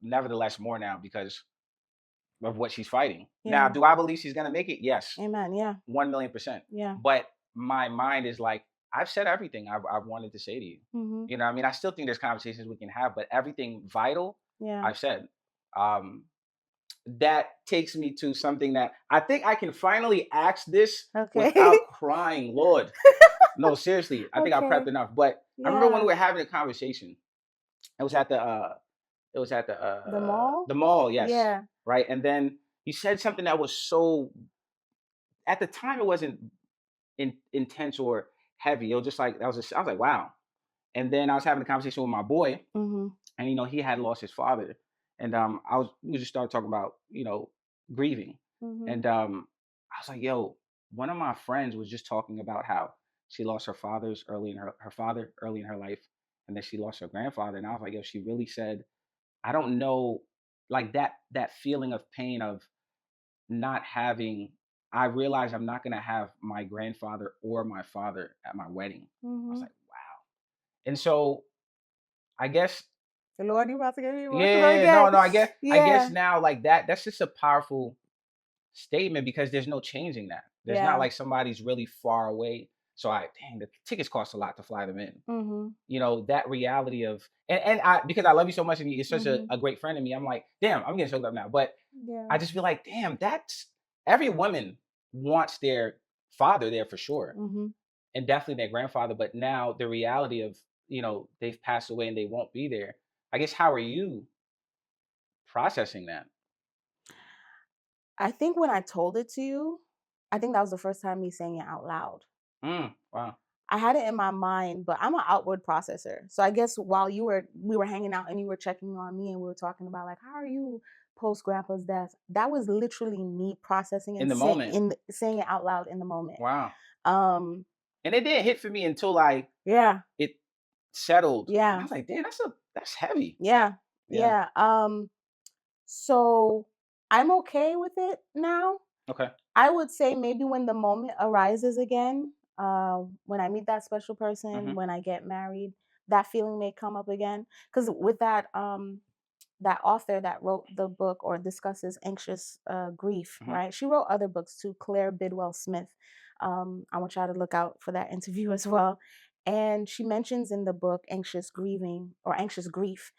nevertheless, more now because of what she's fighting. Yeah. Now, do I believe she's gonna make it? Yes. Amen. Yeah. 1,000,000%. Yeah. But my mind is like, I've said everything I've wanted to say to you. Mm-hmm. You know what I mean? I still think there's conversations we can have, but everything vital, Yeah. I've said. That takes me to something that I think I can finally ask this without crying. Lord. No, seriously. I think I prepped enough. But I remember when we were having a conversation. It was at the mall? The mall, yes. Yeah. Right. And then you said something that was so, at the time it wasn't intense or heavy. It was just like, I was like, wow. And then I was having a conversation with my boy, Mm-hmm. and he had lost his father. And we just started talking about, grieving. Mm-hmm. And I was like, yo, one of my friends was just talking about how she lost her father early in her life, and then she lost her grandfather. And I was like, yo, she really said, I don't know, like that feeling of pain of not having. I realized I'm not gonna have my grandfather or my father at my wedding. I was like, wow. And so I guess, the Lord, you about to get me emotional yeah, again. no, I guess now, like, that's just a powerful statement because there's no changing that. There's not like somebody's really far away. So the tickets cost a lot to fly them in. Mm-hmm. That reality of, and I, because I love you so much and you're such Mm-hmm. a great friend to me, I'm like, damn, I'm getting choked up now. But Yeah. I just feel like, damn, that's, every woman wants their father there for sure. Mm-hmm. And definitely their grandfather. But now the reality of, they've passed away and they won't be there. I guess, how are you processing that? I think when I told it to you, I think that was the first time me saying it out loud. Wow. I had it in my mind, but I'm an outward processor. So I guess while we were hanging out and you were checking on me and we were talking about like, how are you post grandpa's death? That was literally me processing and In the moment. saying it out loud in the moment. Wow. And it didn't hit for me until it settled. Yeah. And I was like, damn, that's heavy. Yeah. So I'm okay with it now. Okay. I would say maybe when the moment arises again, when I meet that special person, when I get married, that feeling may come up again. Because with that that author that wrote the book or discusses anxious grief, right? She wrote other books too, Claire Bidwell Smith. I want y'all to look out for that interview as well. And she mentions in the book anxious grieving or anxious grief.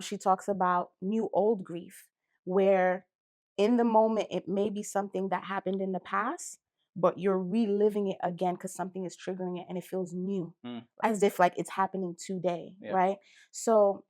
She talks about new old grief, where in the moment it may be something that happened in the past, but you're reliving it again because something is triggering it and it feels new, as if like it's happening today, right? So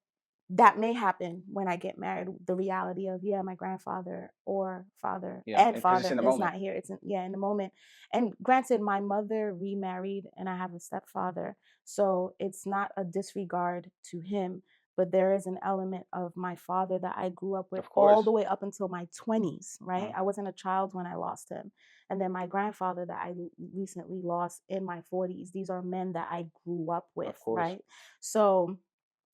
that may happen when I get married. The reality of, yeah, my grandfather or father and father is not here. It's in the moment. And granted, my mother remarried and I have a stepfather. So it's not a disregard to him, but there is an element of my father that I grew up with all the way up until my 20s, right? I wasn't a child when I lost him. And then my grandfather that I recently lost in my 40s. These are men that I grew up with, right? So,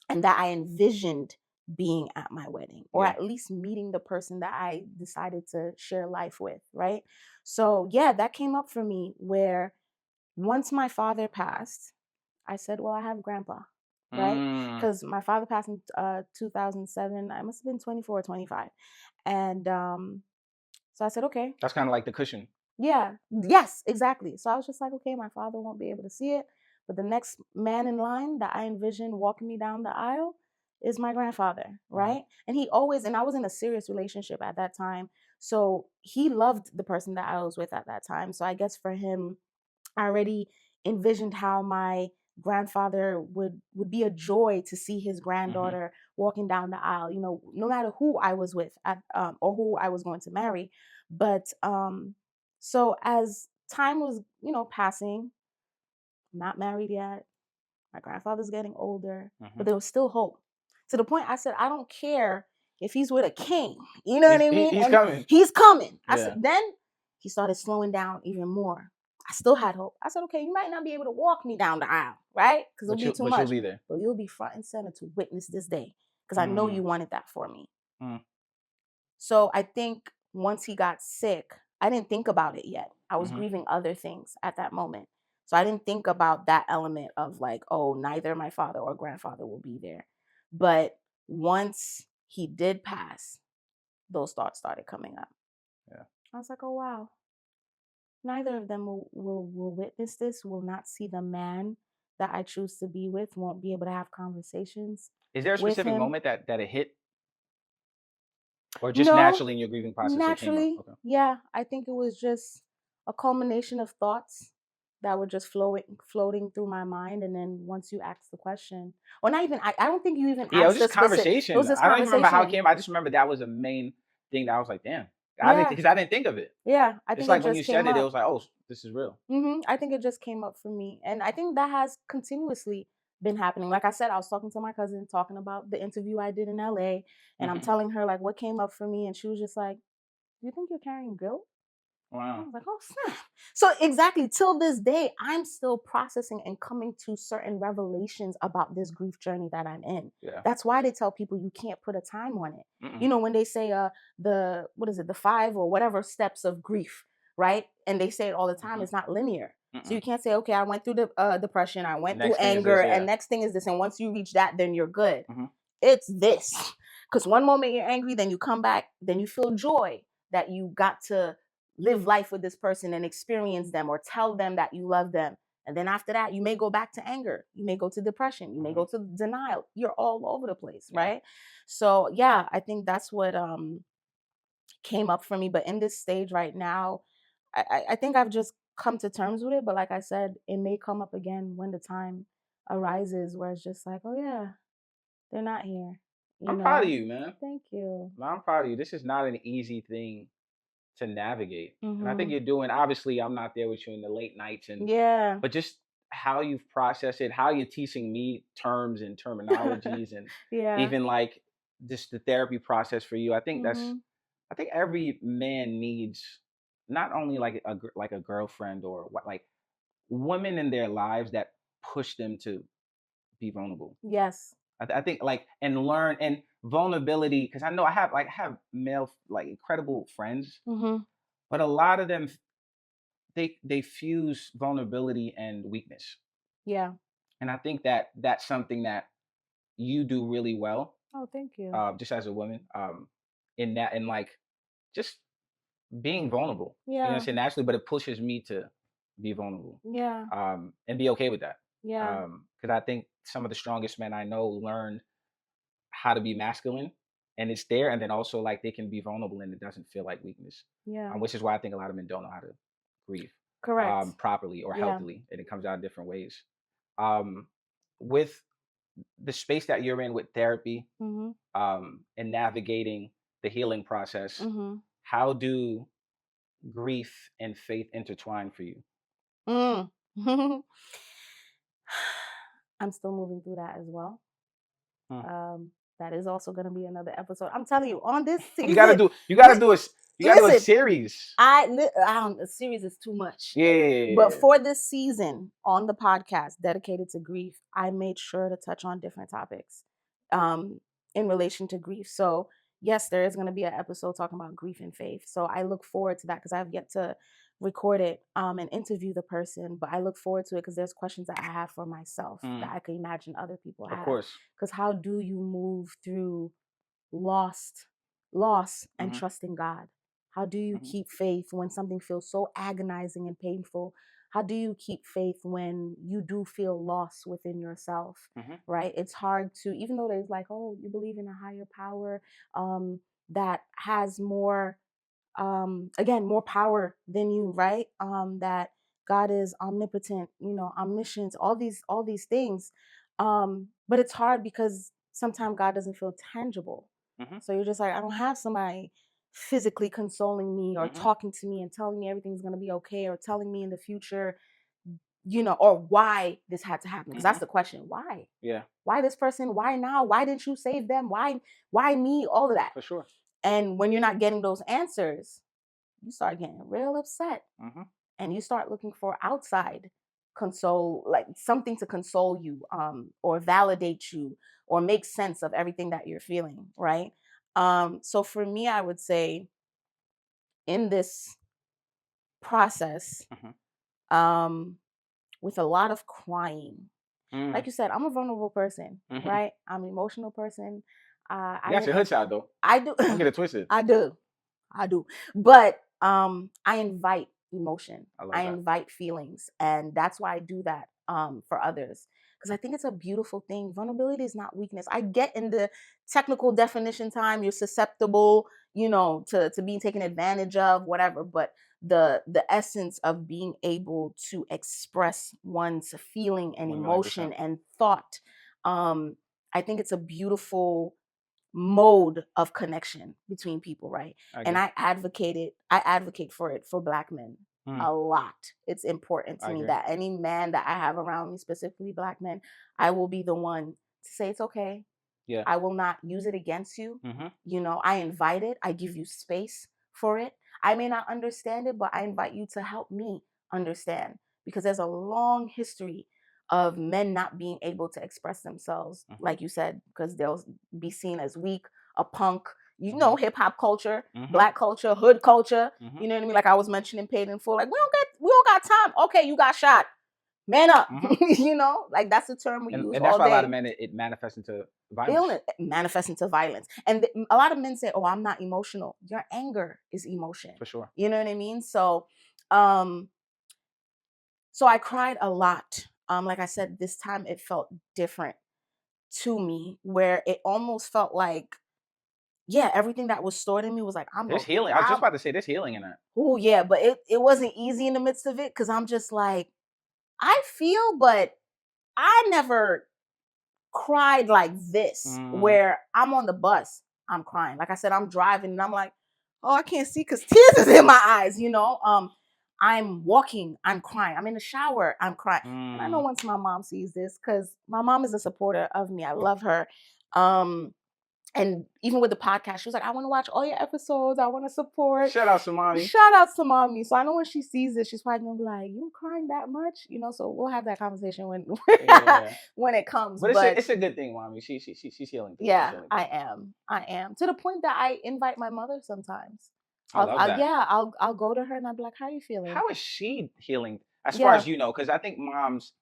and that I envisioned being at my wedding, or at least meeting the person that I decided to share life with, right? So yeah, that came up for me where once my father passed, I said, well, I have grandpa, right? Because my father passed in 2007. I must have been 24 or 25. And so I said, okay. That's kind of like the cushion. Yeah. Yes, exactly. So I was just like, okay, my father won't be able to see it, but the next man in line that I envisioned walking me down the aisle is my grandfather, right? And he always, and I was in a serious relationship at that time. So he loved the person that I was with at that time. So I guess for him, I already envisioned how my grandfather would be a joy to see his granddaughter walking down the aisle, you know, no matter who I was with at, or who I was going to marry. But so as time was, you know, passing, not married yet, my grandfather's getting older, but there was still hope. To the point I said, I don't care if he's with a king. You know what I mean? He's coming. He's coming. I said, then he started slowing down even more. I still had hope. I said, okay, you might not be able to walk me down the aisle, right? Because it'll be too much. You'll be there. But you'll be front and center to witness this day. Because I know you wanted that for me. So I think once he got sick, I didn't think about it yet. I was grieving other things at that moment. So I didn't think about that element of like, oh, neither my father or grandfather will be there. But once he did pass, those thoughts started coming up. Yeah. I was like, oh, wow. Neither of them will witness this, will not see the man that I choose to be with, won't be able to have conversations. Is there a specific moment that it hit? Or just naturally in your grieving process? Naturally, it came up? Okay. Yeah. I think it was just a culmination of thoughts that were just floating through my mind. And then once you ask the question, or not even, I don't think you even asked it was just conversation. It was just I don't even remember how it came. I just remember that was the main thing that I was like, damn. Because I didn't think of it. Yeah, I think it's like when you said it, it was like, oh, this is real. I think it just came up for me. And I think that has continuously been happening. Like I said, I was talking to my cousin, talking about the interview I did in LA. And I'm telling her like what came up for me. And she was just like, do you think you're carrying guilt? Wow. I was like, oh, snap. So exactly, till this day, I'm still processing and coming to certain revelations about this grief journey that I'm in. Yeah. That's why they tell people you can't put a time on it. You know, when they say the 5 or whatever steps of grief, right? And they say it all the time, it's not linear. So you can't say, okay, I went through the depression, I went through anger, and next thing is this. And once you reach that, then you're good. It's this. Because one moment you're angry, then you come back, then you feel joy that you got to live life with this person and experience them or tell them that you love them. And then after that, you may go back to anger. You may go to depression. You may go to denial. You're all over the place, right? So yeah, I think that's what came up for me. But in this stage right now, I think I've just come to terms with it. But like I said, it may come up again when the time arises where it's just like, oh yeah, they're not here. I'm proud of you, man. Thank you. I'm proud of you. This is not an easy thing to navigate. And I think you're doing, obviously I'm not there with you in the late nights but just how you've processed it, how you're teaching me terms and terminologies and even like just the therapy process for you. I think I think every man needs not only like a girlfriend or what, like women in their lives that push them to be vulnerable. Yes. I think like and learn and vulnerability, because I know I have male like incredible friends, but a lot of them they fuse vulnerability and weakness. Yeah. And I think that that's something that you do really well, Oh, thank you. just as a woman, in that, and like just being vulnerable. You know what I'm Yeah. saying? Naturally, but it pushes me to be vulnerable, Yeah. and be okay with that. Yeah. Because I think some of the strongest men I know learned how to be masculine, and it's there, and then also like they can be vulnerable and it doesn't feel like weakness. Yeah. Which is why I think a lot of men don't know how to grieve Correct. properly or Yeah. healthily, and it comes out in different ways. Um, with the space that you're in with therapy, Mm-hmm. and navigating the healing process, Mm-hmm. how do grief and faith intertwine for you? Mm. I'm still moving through that as well. Hmm. Um, that is also going to be another episode. I'm telling you, on this You gotta season, do. You gotta do a. You gotta do a listen, series. a series is too much. But Yeah. for this season on the podcast dedicated to grief, I made sure to touch on different topics um, in relation to grief. So yes, there is going to be an episode talking about grief and faith. So I look forward to that because I've yet to record it and interview the person. But I look forward to it because there's questions that I have for myself that I can imagine other people Of have. course. Because how do you move through loss and Mhm. trust in God? How do you Mhm. keep faith when something feels so agonizing and painful? How do you keep faith when you do feel loss within yourself? Mhm. Right? It's hard to, even though there's like, oh, you believe in a higher power that has more, again, more power than you, right? That God is omnipotent, omniscient, all these things. But it's hard because sometimes God doesn't feel tangible. Mhm. So you're just like, I don't have somebody physically consoling me or Mhm. talking to me and telling me everything's going to be okay or telling me in the future, or why this had to happen. Because that's the question. Why? Yeah. Why this person? Why now? Why didn't you save them? Why me? All of that. For sure. And when you're not getting those answers, you start getting real upset. Mhm. And you start looking for outside console, like something to console you, or validate you, or make sense of everything that you're feeling, right? So for me, I would say in this process, Mhm. with a lot of crying, like Mm. you said, I'm a vulnerable person, Mhm. right? I'm an emotional person. You got your hood side though. I do. Don't get it twisted. I do. I do. But I invite emotion. I love I that. invite feelings. And that's why I do that for others. Because I think it's a beautiful thing. Vulnerability is not weakness. I get in the technical definition time, you're susceptible, to being taken advantage of, whatever. But the essence of being able to express one's feeling and 1 million emotion percent. and thought, I think it's a beautiful mode of connection between people, right? And I advocate for it for Black men Mm. a lot. It's important to I me agree. that any man that I have around me, specifically Black men, I will be the one to say it's okay. Yeah. I will not use it against you. Mhm. I invite it. I give you space for it. I may not understand it, but I invite you to help me understand because there's a long history of men not being able to express themselves, Mhm. like you said, because they'll be seen as weak, a punk, Mhm. hip hop culture, Mhm. Black culture, hood culture. Mhm. You know what I mean? Like I was mentioning, paid in full. Like we don't got time. Okay, you got shot. Man up. Mhm. Like that's the term we And use and that's all why a lot of day. men it manifests into violence. Illness manifests into violence, and a lot of men say, "Oh, I'm not emotional." Your anger is emotion. For sure. You know what I mean? Um, so I cried a lot. Like I said, this time it felt different to me, where it almost felt like, yeah, everything that was stored in me was like, There's healing. I was just about to say there's healing in that. oh yeah, but it wasn't easy in the midst of it because I'm just like, I feel, but I never cried like this, Mm. where I'm on the bus, I'm crying. Like I said, I'm driving and I'm like, oh, I can't see because tears is in my eyes, I'm walking, I'm crying. I'm in the shower, I'm crying. And I know Mm. once my mom sees this, because my mom is a supporter of me. I love her. And even with the podcast, she was like, I want to watch all your episodes. I want to support. Shout out to mommy. Shout out to mommy. So I know when she sees this, she's probably gonna be like, "You crying that much?" So we'll have that conversation when Yeah. when it comes. But But it's a good thing, mommy. She's healing things. She's yeah, healing I things. am. I am, to the point that I invite my mother sometimes. I love that. I'll go to her and I'll be like, "How are you feeling?" How is she healing? As far Yeah. as you know, because I think moms,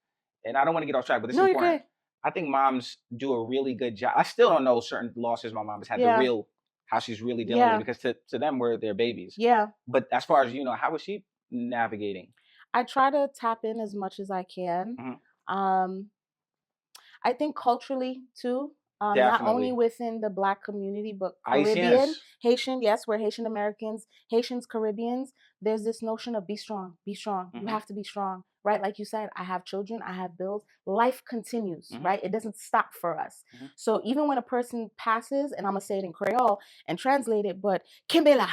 and I don't want to get off track, but this No, is you're important. good. I think moms do a really good job. I still don't know certain losses my mom has had, Yeah. how she's really dealing with Yeah. it, because to them we're their babies. Yeah. But as far as how was she navigating? I try to tap in as much as I can. Hmm. Um, I think culturally too, not only Definitely. within the Black community, but Caribbean, Haitians. Haitian, yes, we're Haitian Americans, Haitians, Caribbeans. There's this notion of be strong, be strong. You Hmm. have to be strong, right? Like you said, I have children, I have bills. Life continues, Hmm. right? It doesn't stop for us. Hmm. So even when a person passes, and I'm gonna say it in Creole and translate it, but Kimbela,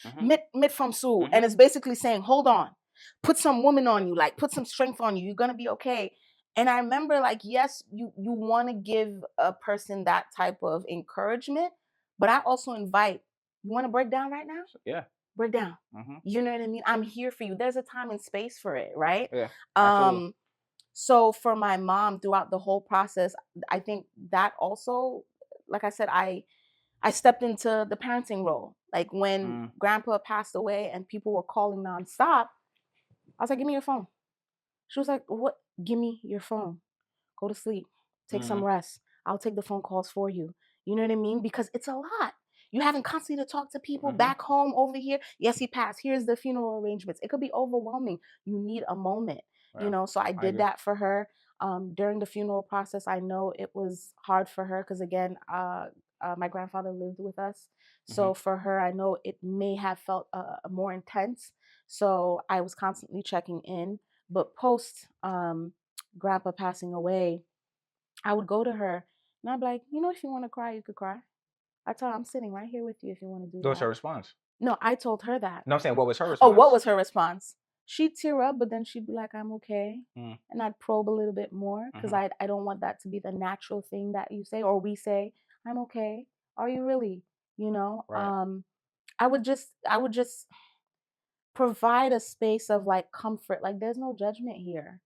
Hmm. mit from Sue, Hmm. and it's basically saying, hold on, put some woman on you, like put some strength on you. You're gonna be okay. And I remember, like, yes, you want to give a person that type of encouragement, but I also invite, you want to break down right now? Yeah. Break down. Hmm. You know what I mean? I'm here for you. There's a time and space for it, right? Yeah. Absolutely. Um, so for my mom throughout the whole process, I think that also, like I said, I stepped into the parenting role. Like when Mm. grandpa passed away and people were calling nonstop, I was like, give me your phone. She was like, what? Give me your phone. Go to sleep. Take some Mm. rest. I'll take the phone calls for you. You know what I mean? Because it's a lot. You having constantly to talk to people Hmm. back home, over here. Yes, he passed. Here's the funeral arrangements. It could be overwhelming. You need a moment, Yeah. So I I did agree. that for her. During the funeral process, I know it was hard for her because, again, my grandfather lived with us. Hmm. So for her, I know it may have felt more intense. So I was constantly checking in. But post grandpa passing away, I would go to her and I'd be like, if you want to cry, you could cry. I told her, I'm sitting right here with you if you want to do What was her that. response? No, I told her that. No, I'm saying, what was her Oh, what response? was her response? She'd tear up, but then she'd be like, I'm okay. Mm. And I'd probe a little bit more because Hmm. I don't want that to be the natural thing that you say or we say, I'm okay. Are you really? You know? Right. I would just provide a space of like comfort. Like there's no judgment here.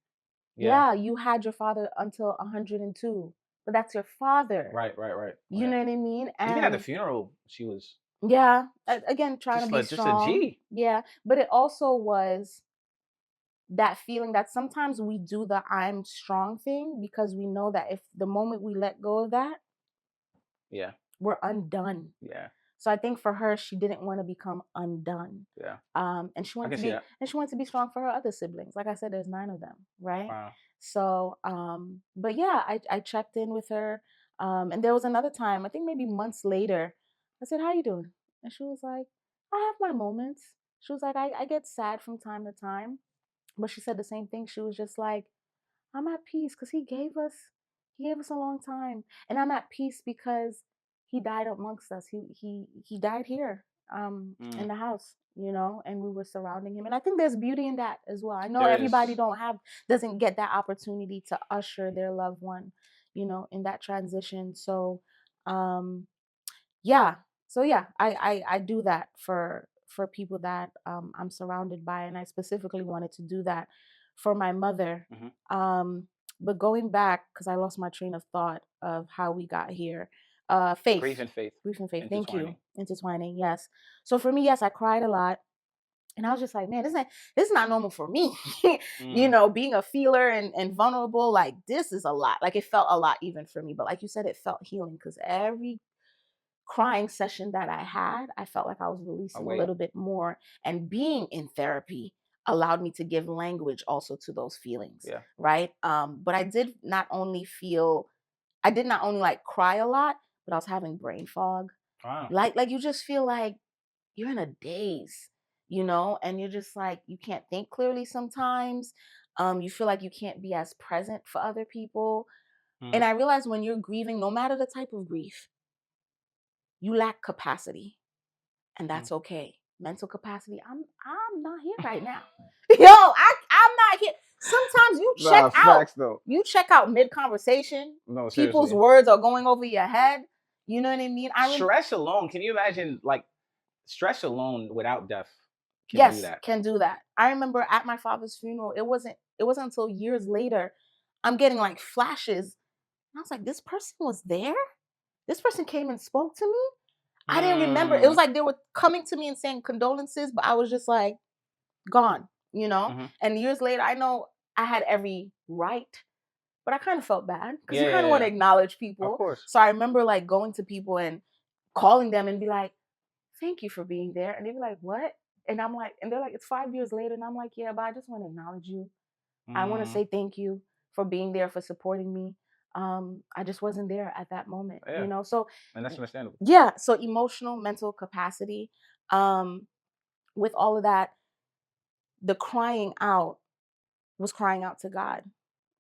Yeah. Yeah, you had your father until 102, but that's your father. Right. Right. Right. You Yeah. know what I mean? Even at the And funeral, she was yeah, again, trying to just be like just a strong. G. Yeah, but it also was that feeling that sometimes we do the I'm strong thing because we know that if the moment we let go of that, Yeah. we're undone. Yeah. So I think for her, she didn't want to become undone. Yeah. And she I wanted can to see be that. and she wanted to be strong for her other siblings. Like I said, there's 9 of them, right? Wow. So, but yeah, I checked in with her. And there was another time, I think maybe months later, I said, "How you doing?" And she was like, "I have my moments." She was like, I get sad from time to time, but she said the same thing. She was just like, I'm at peace because he gave us a long time, and I'm at peace because he died amongst us. He died here, in Mm. the house, and we were surrounding him. And I think there's beauty in that as well. I know There everybody is. doesn't get that opportunity to usher their loved one, in that transition. So, um, yeah. So yeah, I do that for people that I'm surrounded by, and I specifically wanted to do that for my mother. Hmm. But going back, because I lost my train of thought of how we got here. Grief Faith, and faith grief and faith. Thank you. intertwining. Intertwining. Yes. So for me, yes, I cried a lot. And I was just like, man, this is not normal for me. Mm. Being a feeler and vulnerable, like this is a lot. Like it felt a lot even for me. But like you said, it felt healing because every crying session that I had, I felt like I was Oh releasing a wait. little bit more. And being in therapy allowed me to give language also to those feelings, Yeah. right? But I did not only like cry a lot, but I was having brain fog. Wow. Like you just feel like you're in a daze, and you're just like you can't think clearly sometimes. You feel like you can't be as present for other people. Mm. And I realized when you're grieving, no matter the type of grief, you lack capacity, and Mm. that's okay. Mental capacity. I'm not here right now. I'm not here. Sometimes you check Nah, out. facts though. You check out mid conversation. No, People's seriously. words are going over your head. You know what I mean? Stress alone. Can you imagine, like, stress alone without death can do Yes, that? can do that. I remember at my father's funeral, it wasn't until years later I'm getting like flashes. And I was like, this person was there? This person came and spoke to me? I didn't remember. It was Mm. like they were coming to me and saying condolences, but I was just like gone. Hmm. And years later, I know I had every right but I kind of felt bad because Yeah, you kind yeah, of want to yeah. acknowledge Of people. course. So I remember like going to people and calling them and be like, thank you for being there. And they'd be like, what? And I'm like, and they're like, it's 5 years later. And I'm like, yeah, but I just want to acknowledge you. I want to Mm, say thank you for being there, for supporting me. I just wasn't there at that moment, yeah, So and that's understandable. yeah, so emotional, mental capacity. With all of that, the crying out was crying out to God,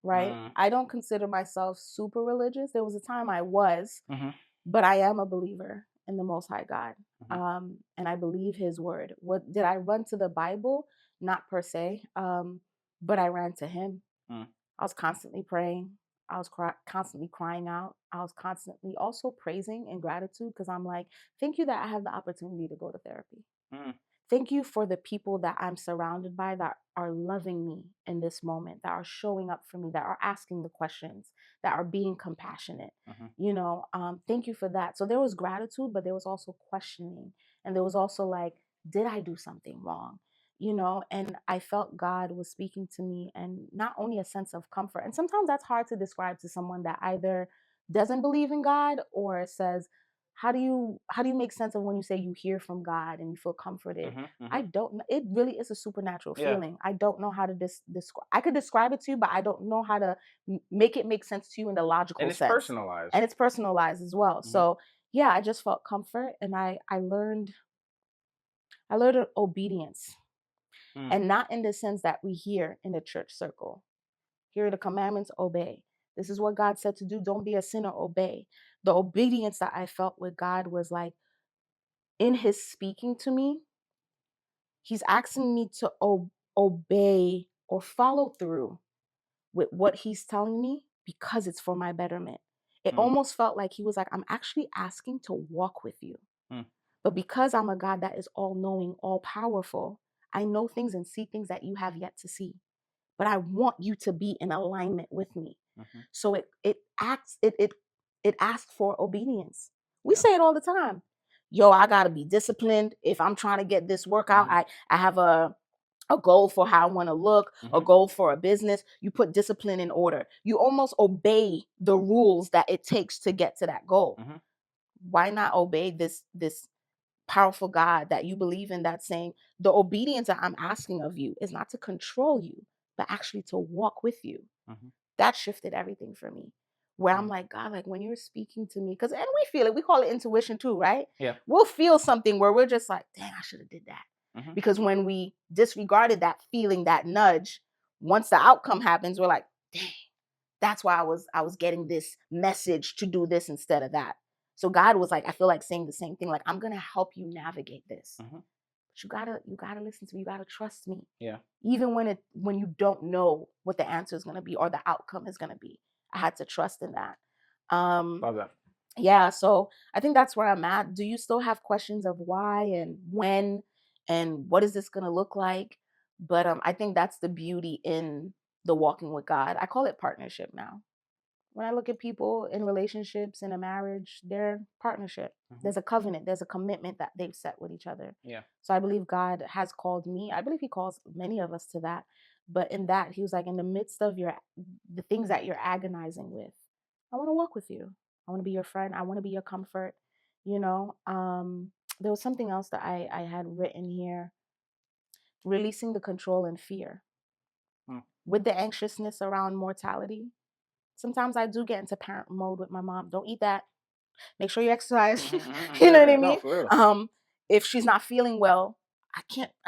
right? Mm, I don't consider myself super religious. There was a time I was, mm-hmm, but I am a believer in the Most High God. mm-hmm, And I believe His word. What did I run to the Bible? Not per se, but I ran to Him. mm, I was constantly praying. I was constantly crying out. I was constantly also praising and gratitude because I'm like, thank you that I have the opportunity to go to therapy. mm, Thank you for the people that I'm surrounded by that are loving me in this moment, that are showing up for me, that are asking the questions, that are being compassionate. mm-hmm, Thank you for that. So there was gratitude, but there was also questioning. And there was also like, did I do something wrong? And I felt God was speaking to me, and not only a sense of comfort. And sometimes that's hard to describe to someone that either doesn't believe in God or says, how do you make sense of when you say you hear from God and you feel comforted? mm-hmm, mm-hmm. I don't know. It really is a supernatural Yeah, feeling. I don't know how to describe. I could describe it to you, but I don't know how to make it make sense to you in the and logical it's sense. personalized. And it's personalized as well. Mm-hmm, So yeah, I just felt comfort, and I learned obedience, mm, and not in the sense that we hear in the church circle. Here are the commandments, obey. This is what God said to do. Don't be a sinner, obey. The obedience that I felt with God was like, in His speaking to me, He's asking me to obey or follow through with what He's telling me because it's for my betterment. It mm, almost felt like He was like, I'm actually asking to walk with you. mm, But because I'm a God that is all knowing, all powerful, I know things and see things that you have yet to see. But I want you to be in alignment with me. mm-hmm. So it asks for obedience. We Yeah. say it all the time. Yo, I gotta be disciplined. If I'm trying to get this workout, Mm-hmm, I have a goal for how I want to look, a mm-hmm, goal for a business. You put discipline in order. You almost obey the rules that it takes to get to that goal. mm-hmm. Why not obey this powerful God that you believe in, that's saying the obedience that I'm asking of you is not to control you, but actually to walk with you? Mm-hmm. That shifted everything for me. Where I'm Mm. like, God, like when you're speaking to me, and we feel it, we call it intuition too, right? Yeah. We'll feel something where we're just like, dang, I should have did that. Mm-hmm. Because when we disregarded that feeling, that nudge, once the outcome happens, we're like, dang, that's why I was getting this message to do this instead of that. So God was like, I feel like saying the same thing. Like, I'm gonna help you navigate this. Mm-hmm. But you gotta listen to me. You gotta trust me. Yeah. Even when you don't know what the answer is gonna be or the outcome is gonna be. I had to trust in that. Love that. Yeah, so I think that's where I'm at. Do you still have questions of why and when and what is this going to look like? But I think that's the beauty in the walking with God. I call it partnership now. When I look at people in relationships, in a marriage, they're partnership. Mm-hmm. There's a covenant, there's a commitment that they've set with each other. Yeah. So I believe God has called me. I believe He calls many of us to that. But in that, He was like, in the midst of the things that you're agonizing with, I want to walk with you. I want to be your friend. I want to be your comfort. You know, there was something else that I had written here: releasing the control and fear Mm. with the anxiousness around mortality. Sometimes I do get into parent mode with my mom. Don't eat that. Make sure you exercise. Mm-hmm, mm-hmm. You know what I Yeah. No, mean? for real. If she's not feeling well, I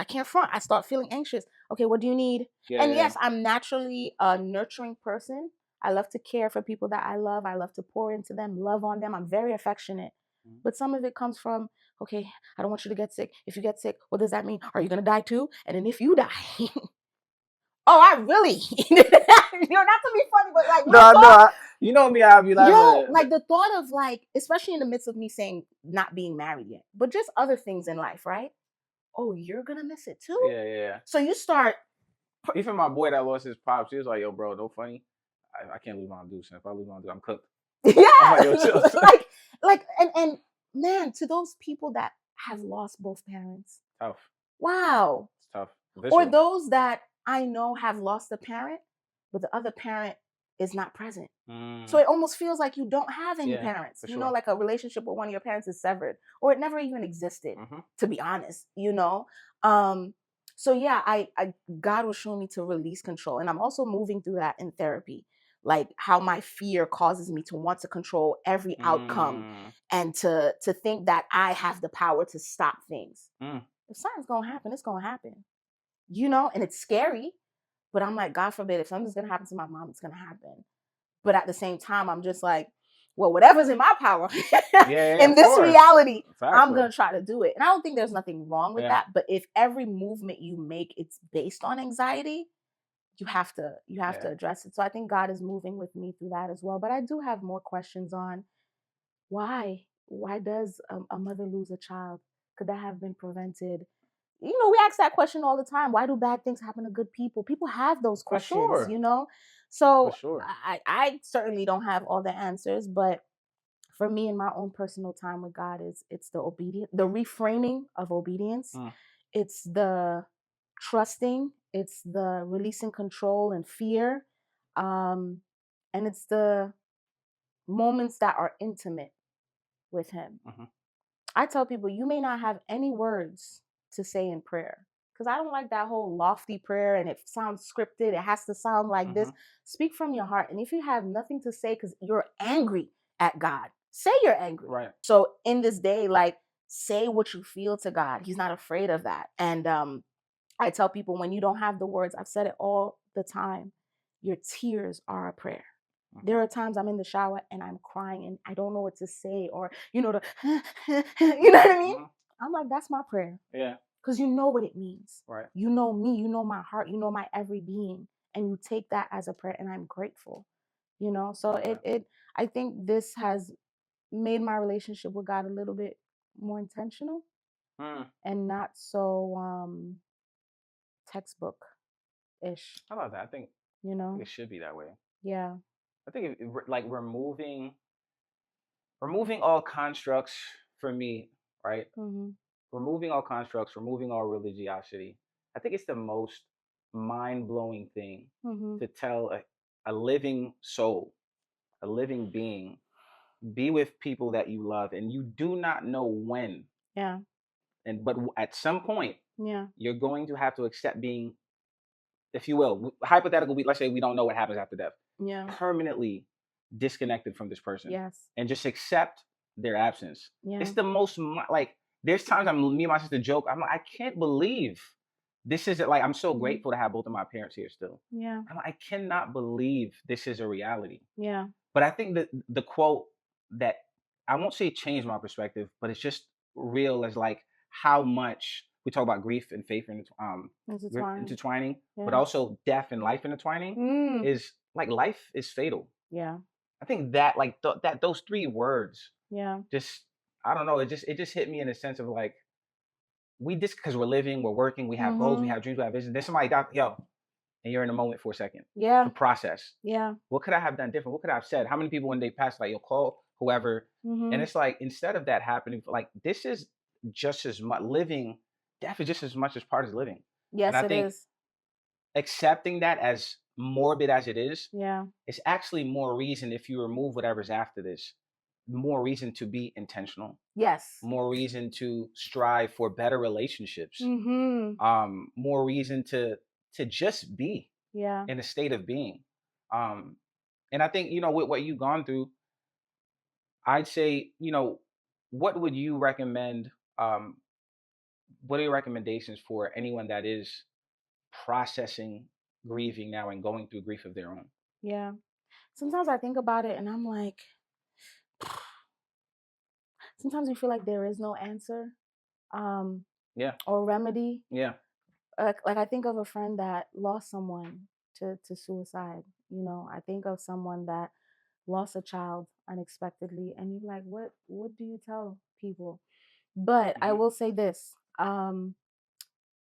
can't front. I start feeling anxious. Okay, what do you need? Yeah. And Yeah. yes, I'm naturally a nurturing person. I love to care for people that I love. I love to pour into them, love on them. I'm very affectionate. Mm-hmm. But some of it comes from, okay, I don't want you to get sick. If you get sick, what does that mean? Are you gonna die too? And then if you die, oh, I really, not to be funny, but like real No, no. talk, You know me. I'll be yo, laughing. like the thought of like, especially in the midst of me saying not being married yet, but just other things in life, right? Oh, you're gonna miss it too. Yeah. Yeah. So you start, Even my boy that lost his pops, he was like, "Yo, bro, no funny. I can't lose my dude. If I lose my dude, I'm cooked." I'm like, yeah, "Yo, chill." like, and man, to those people that have lost both parents, Tough. wow. It's tough. Or Visceral. those that I know have lost a parent, but the other parent is not present. Mm. So it almost feels like you don't have any Yeah, parents. for You sure. know, like a relationship with one of your parents is severed, or it never even existed, to be honest, you know? So yeah, I God was showing me to release control. And I'm also moving through that in therapy. Like how my fear causes me to want to control every outcome and to think that I have the power to stop things. If something's gonna happen, it's gonna happen. You know, and it's scary, but I'm like, God forbid, if something's gonna happen to my mom, it's gonna happen. But at the same time, I'm just like, well, whatever's in my power in this reality, I'm going to try to do it. And I don't think there's nothing wrong with that. But if every movement you make, it's based on anxiety, you have to address it. So I think God is moving with me through that as well. But I do have more questions on why does a mother lose a child? Could that have been prevented? You know, we ask that question all the time. Why do bad things happen to good people? People have those questions, you know? So I certainly don't have all the answers, but for me in my own personal time with God it's the obedience, the reframing of obedience. It's the trusting, it's the releasing control and fear. And it's the moments that are intimate with him. I tell people you may not have any words to say in prayer because I don't like that whole lofty prayer and it sounds scripted. It has to sound like this. Speak from your heart. And if you have nothing to say because you're angry at God, say you're angry. Right. So in this day, like, say what you feel to God. He's not afraid of that. And I tell people when you don't have the words, I've said it all the time, your tears are a prayer. There are times I'm in the shower and I'm crying and I don't know what to say, or you know, you know what I mean? I'm like, that's my prayer. Yeah. Because you know what it means. Right. You know me, you know my heart, you know my every being, and you take that as a prayer, and I'm grateful. You know, so I think this has made my relationship with God a little bit more intentional and not so textbook ish. I love that. I think it should be that way. Yeah. I think like removing all constructs for me, right? Removing all constructs, removing all religiosity. I think it's the most mind-blowing thing to tell a living soul, a living being, be with people that you love and you do not know when. Yeah. But at some point, you're going to have to accept being, if you will, hypothetical, let's say we don't know what happens after death. Yeah. Permanently disconnected from this person. Yes. And just accept their absence. Yeah. It's the most, like, there's times me and my sister joke, I'm like, I can't believe this isn't, like, I'm so grateful to have both of my parents here still. Yeah. I'm like, I cannot believe this is a reality. Yeah. But I think that the quote that, I won't say changed my perspective, but it's just real as like how much we talk about grief and faith intertwining, but also death and life intertwining is like life is fatal. Yeah. I think that like that those three words. Yeah. Just, I don't know. It just hit me in a sense of like, we just, because we're living, we're working, we have goals, we have dreams, we have visions. Then somebody got and you're in a moment for a second. Yeah. To process. Yeah. What could I have done different? What could I have said? How many people when they pass, like, you'll call whoever, and it's like, instead of that happening, like, this is just as much living. Death is just as much as part of living. Yes, and I think accepting that, as morbid as it is, it's actually more reason, if you remove whatever's after this, more reason to be intentional. Yes. More reason to strive for better relationships. More reason to just be in a state of being. And I think, with what you've gone through, I'd say, what would you recommend? What are your recommendations for anyone that is processing grieving now and going through grief of their own? Yeah. Sometimes I think about it and I'm like, sometimes you feel like there is no answer or remedy. Yeah. Like I think of a friend that lost someone to suicide. I think of someone that lost a child unexpectedly, and you're like, what do you tell people? But I will say this,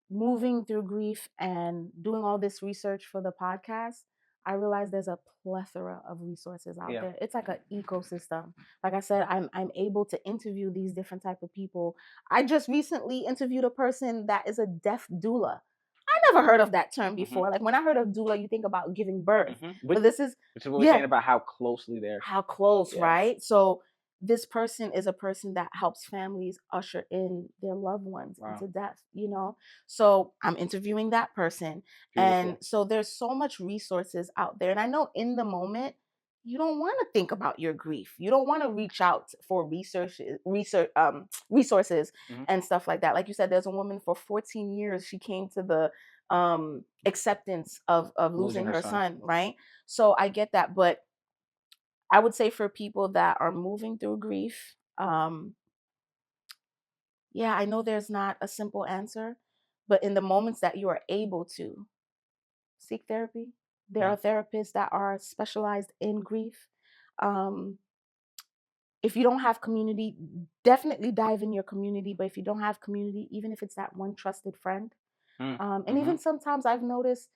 moving through grief and doing all this research for the podcast, I realized there's a plethora of resources out there. It's like an ecosystem. Like I said, I'm able to interview these different type of people. I just recently interviewed a person that is a death doula. I never heard of that term before. Like when I heard of doula, you think about giving birth, but this is which is what we're saying about how closely they're how close, right? So this person is a person that helps families usher in their loved ones into death, you know? So I'm interviewing that person. Beautiful. And so there's so much resources out there. And I know in the moment, you don't want to think about your grief. You don't want to reach out for resources and stuff like that. Like you said, there's a woman for 14 years. She came to the acceptance of losing her son, right? So I get that. But I would say for people that are moving through grief, yeah, I know there's not a simple answer, but in the moments that you are able to seek therapy, there are therapists that are specialized in grief. Um, if you don't have community, definitely dive in your community. But if you don't have community, even if it's that one trusted friend, and even sometimes I've noticed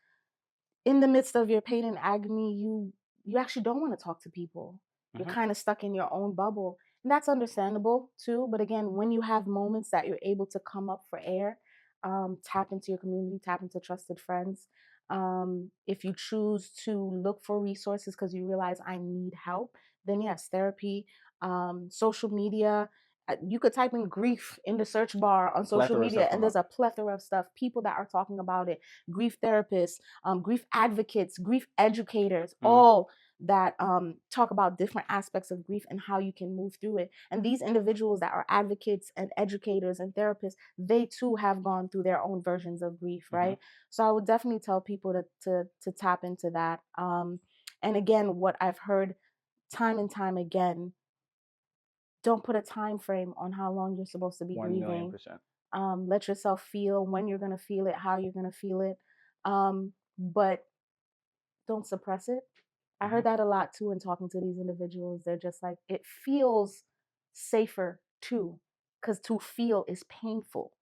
in the midst of your pain and agony, you actually don't want to talk to people. You're kind of stuck in your own bubble. And that's understandable too. But again, when you have moments that you're able to come up for air, tap into your community, tap into trusted friends. If you choose to look for resources because you realize I need help, then yes, therapy, social media. You could type in grief in the search bar on social media, and there's a plethora of stuff. People that are talking about it, grief therapists, grief advocates, grief educators, all that talk about different aspects of grief and how you can move through it. And these individuals that are advocates and educators and therapists, they too have gone through their own versions of grief, right? So I would definitely tell people to tap into that. And again, what I've heard time and time again, don't put a time frame on how long you're supposed to be grieving. 1,000,000%. Let yourself feel when you're going to feel it, how you're going to feel it. But don't suppress it. I heard that a lot too in talking to these individuals. They're just like, it feels safer too, because to feel is painful.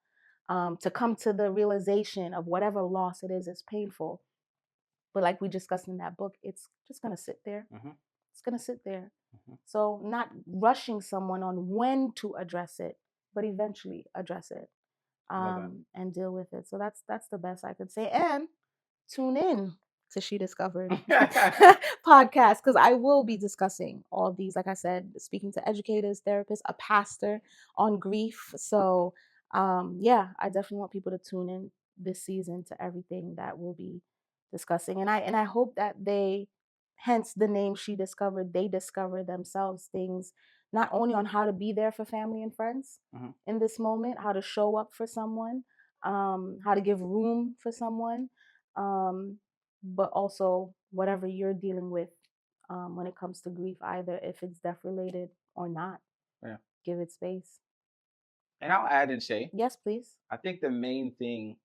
To come to the realization of whatever loss it is painful. But like we discussed in that book, it's just going to sit there. It's going to sit there. So not rushing someone on when to address it, but eventually address it and deal with it. So that's the best I could say. And tune in to She Discovered podcast, because I will be discussing all these, like I said, speaking to educators, therapists, a pastor on grief. So yeah, I definitely want people to tune in this season to everything that we'll be discussing. And I hope that they, hence the name She Discovered, they discover themselves things not only on how to be there for family and friends in this moment, how to show up for someone, how to give room for someone, but also whatever you're dealing with when it comes to grief, either if it's death related or not. Give it space. And I'll add and say, yes, please. I think the main thing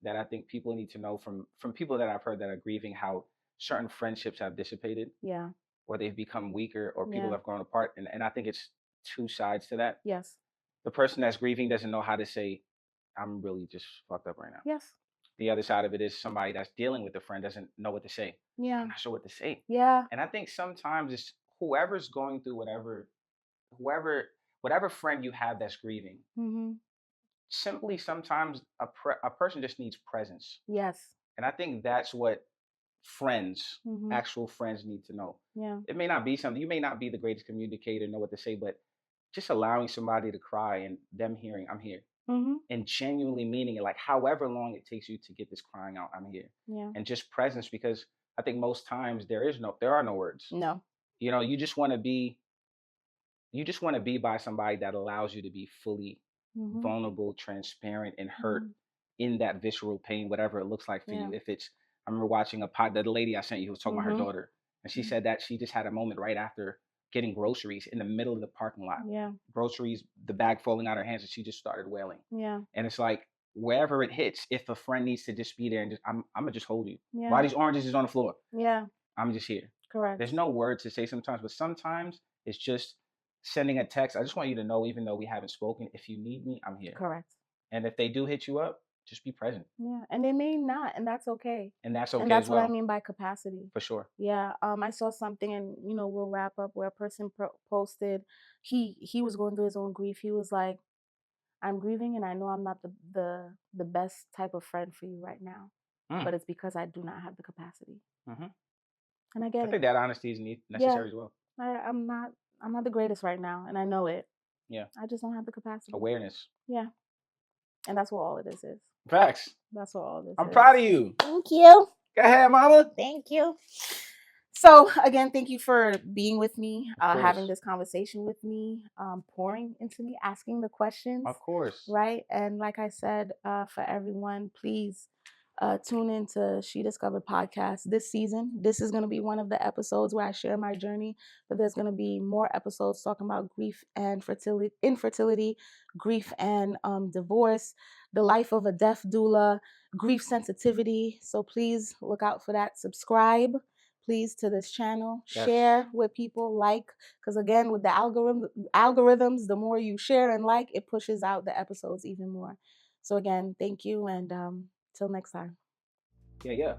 that I think people need to know from people that I've heard that are grieving, how certain friendships have dissipated, or they've become weaker, or people have grown apart. And I think it's two sides to that. Yes. The person that's grieving doesn't know how to say, I'm really just fucked up right now. Yes. The other side of it is somebody that's dealing with a friend doesn't know what to say. Yeah. I'm not sure what to say. Yeah. And I think sometimes it's whoever's going through whatever friend you have that's grieving. Simply sometimes a person just needs presence. Yes. And I think that's what friends, actual friends, need to know. Yeah. It may not be something, you may not be the greatest communicator, know what to say, but just allowing somebody to cry and them hearing, I'm here. And genuinely meaning it, like however long it takes you to get this crying out, I'm here. Yeah. And just presence, because I think most times there are no words. No. You know, you just want to be by somebody that allows you to be fully vulnerable, transparent, and hurt in that visceral pain, whatever it looks like for you. If it's, I remember watching the lady I sent you who was talking about her daughter, and she said that she just had a moment right after getting groceries in the middle of the parking lot. Yeah. Groceries, the bag falling out of her hands, and she just started wailing. Yeah. And it's like, wherever it hits, if a friend needs to just be there and just, I'm gonna just hold you. Yeah. While these oranges is on the floor. Yeah. I'm just here. Correct. There's no words to say sometimes, but sometimes it's just sending a text. I just want you to know, even though we haven't spoken, if you need me, I'm here. Correct. And if they do hit you up, just be present. Yeah. And they may not, and that's okay. And that's okay. And that's as well. what I mean by capacity. For sure. Yeah. I saw something, and we'll wrap up, where a person posted, he was going through his own grief. He was like, I'm grieving, and I know I'm not the best type of friend for you right now. but it's because I do not have the capacity. Mm-hmm. And I get I it. think that honesty is necessary as well. I'm not the greatest right now, and I know it. Yeah. I just don't have the capacity. Awareness. Yeah. And that's what all of this is. Facts. That's what all this I'm is. proud of you. Thank you. Go ahead, mama. Thank you. So again, thank you for being with me, having this conversation with me, pouring into me, asking the questions. Of course. Right. And like I said, for everyone, please tune into She Discovered podcast this season. This is going to be one of the episodes where I share my journey, but there's going to be more episodes talking about grief and infertility, grief and divorce, the life of a death doula, grief sensitivity. So please look out for that. Subscribe, please, to this channel. Yes. Share with people, because again, with the algorithms, the more you share and like, it pushes out the episodes even more. So again, thank you, and till next time. Yeah.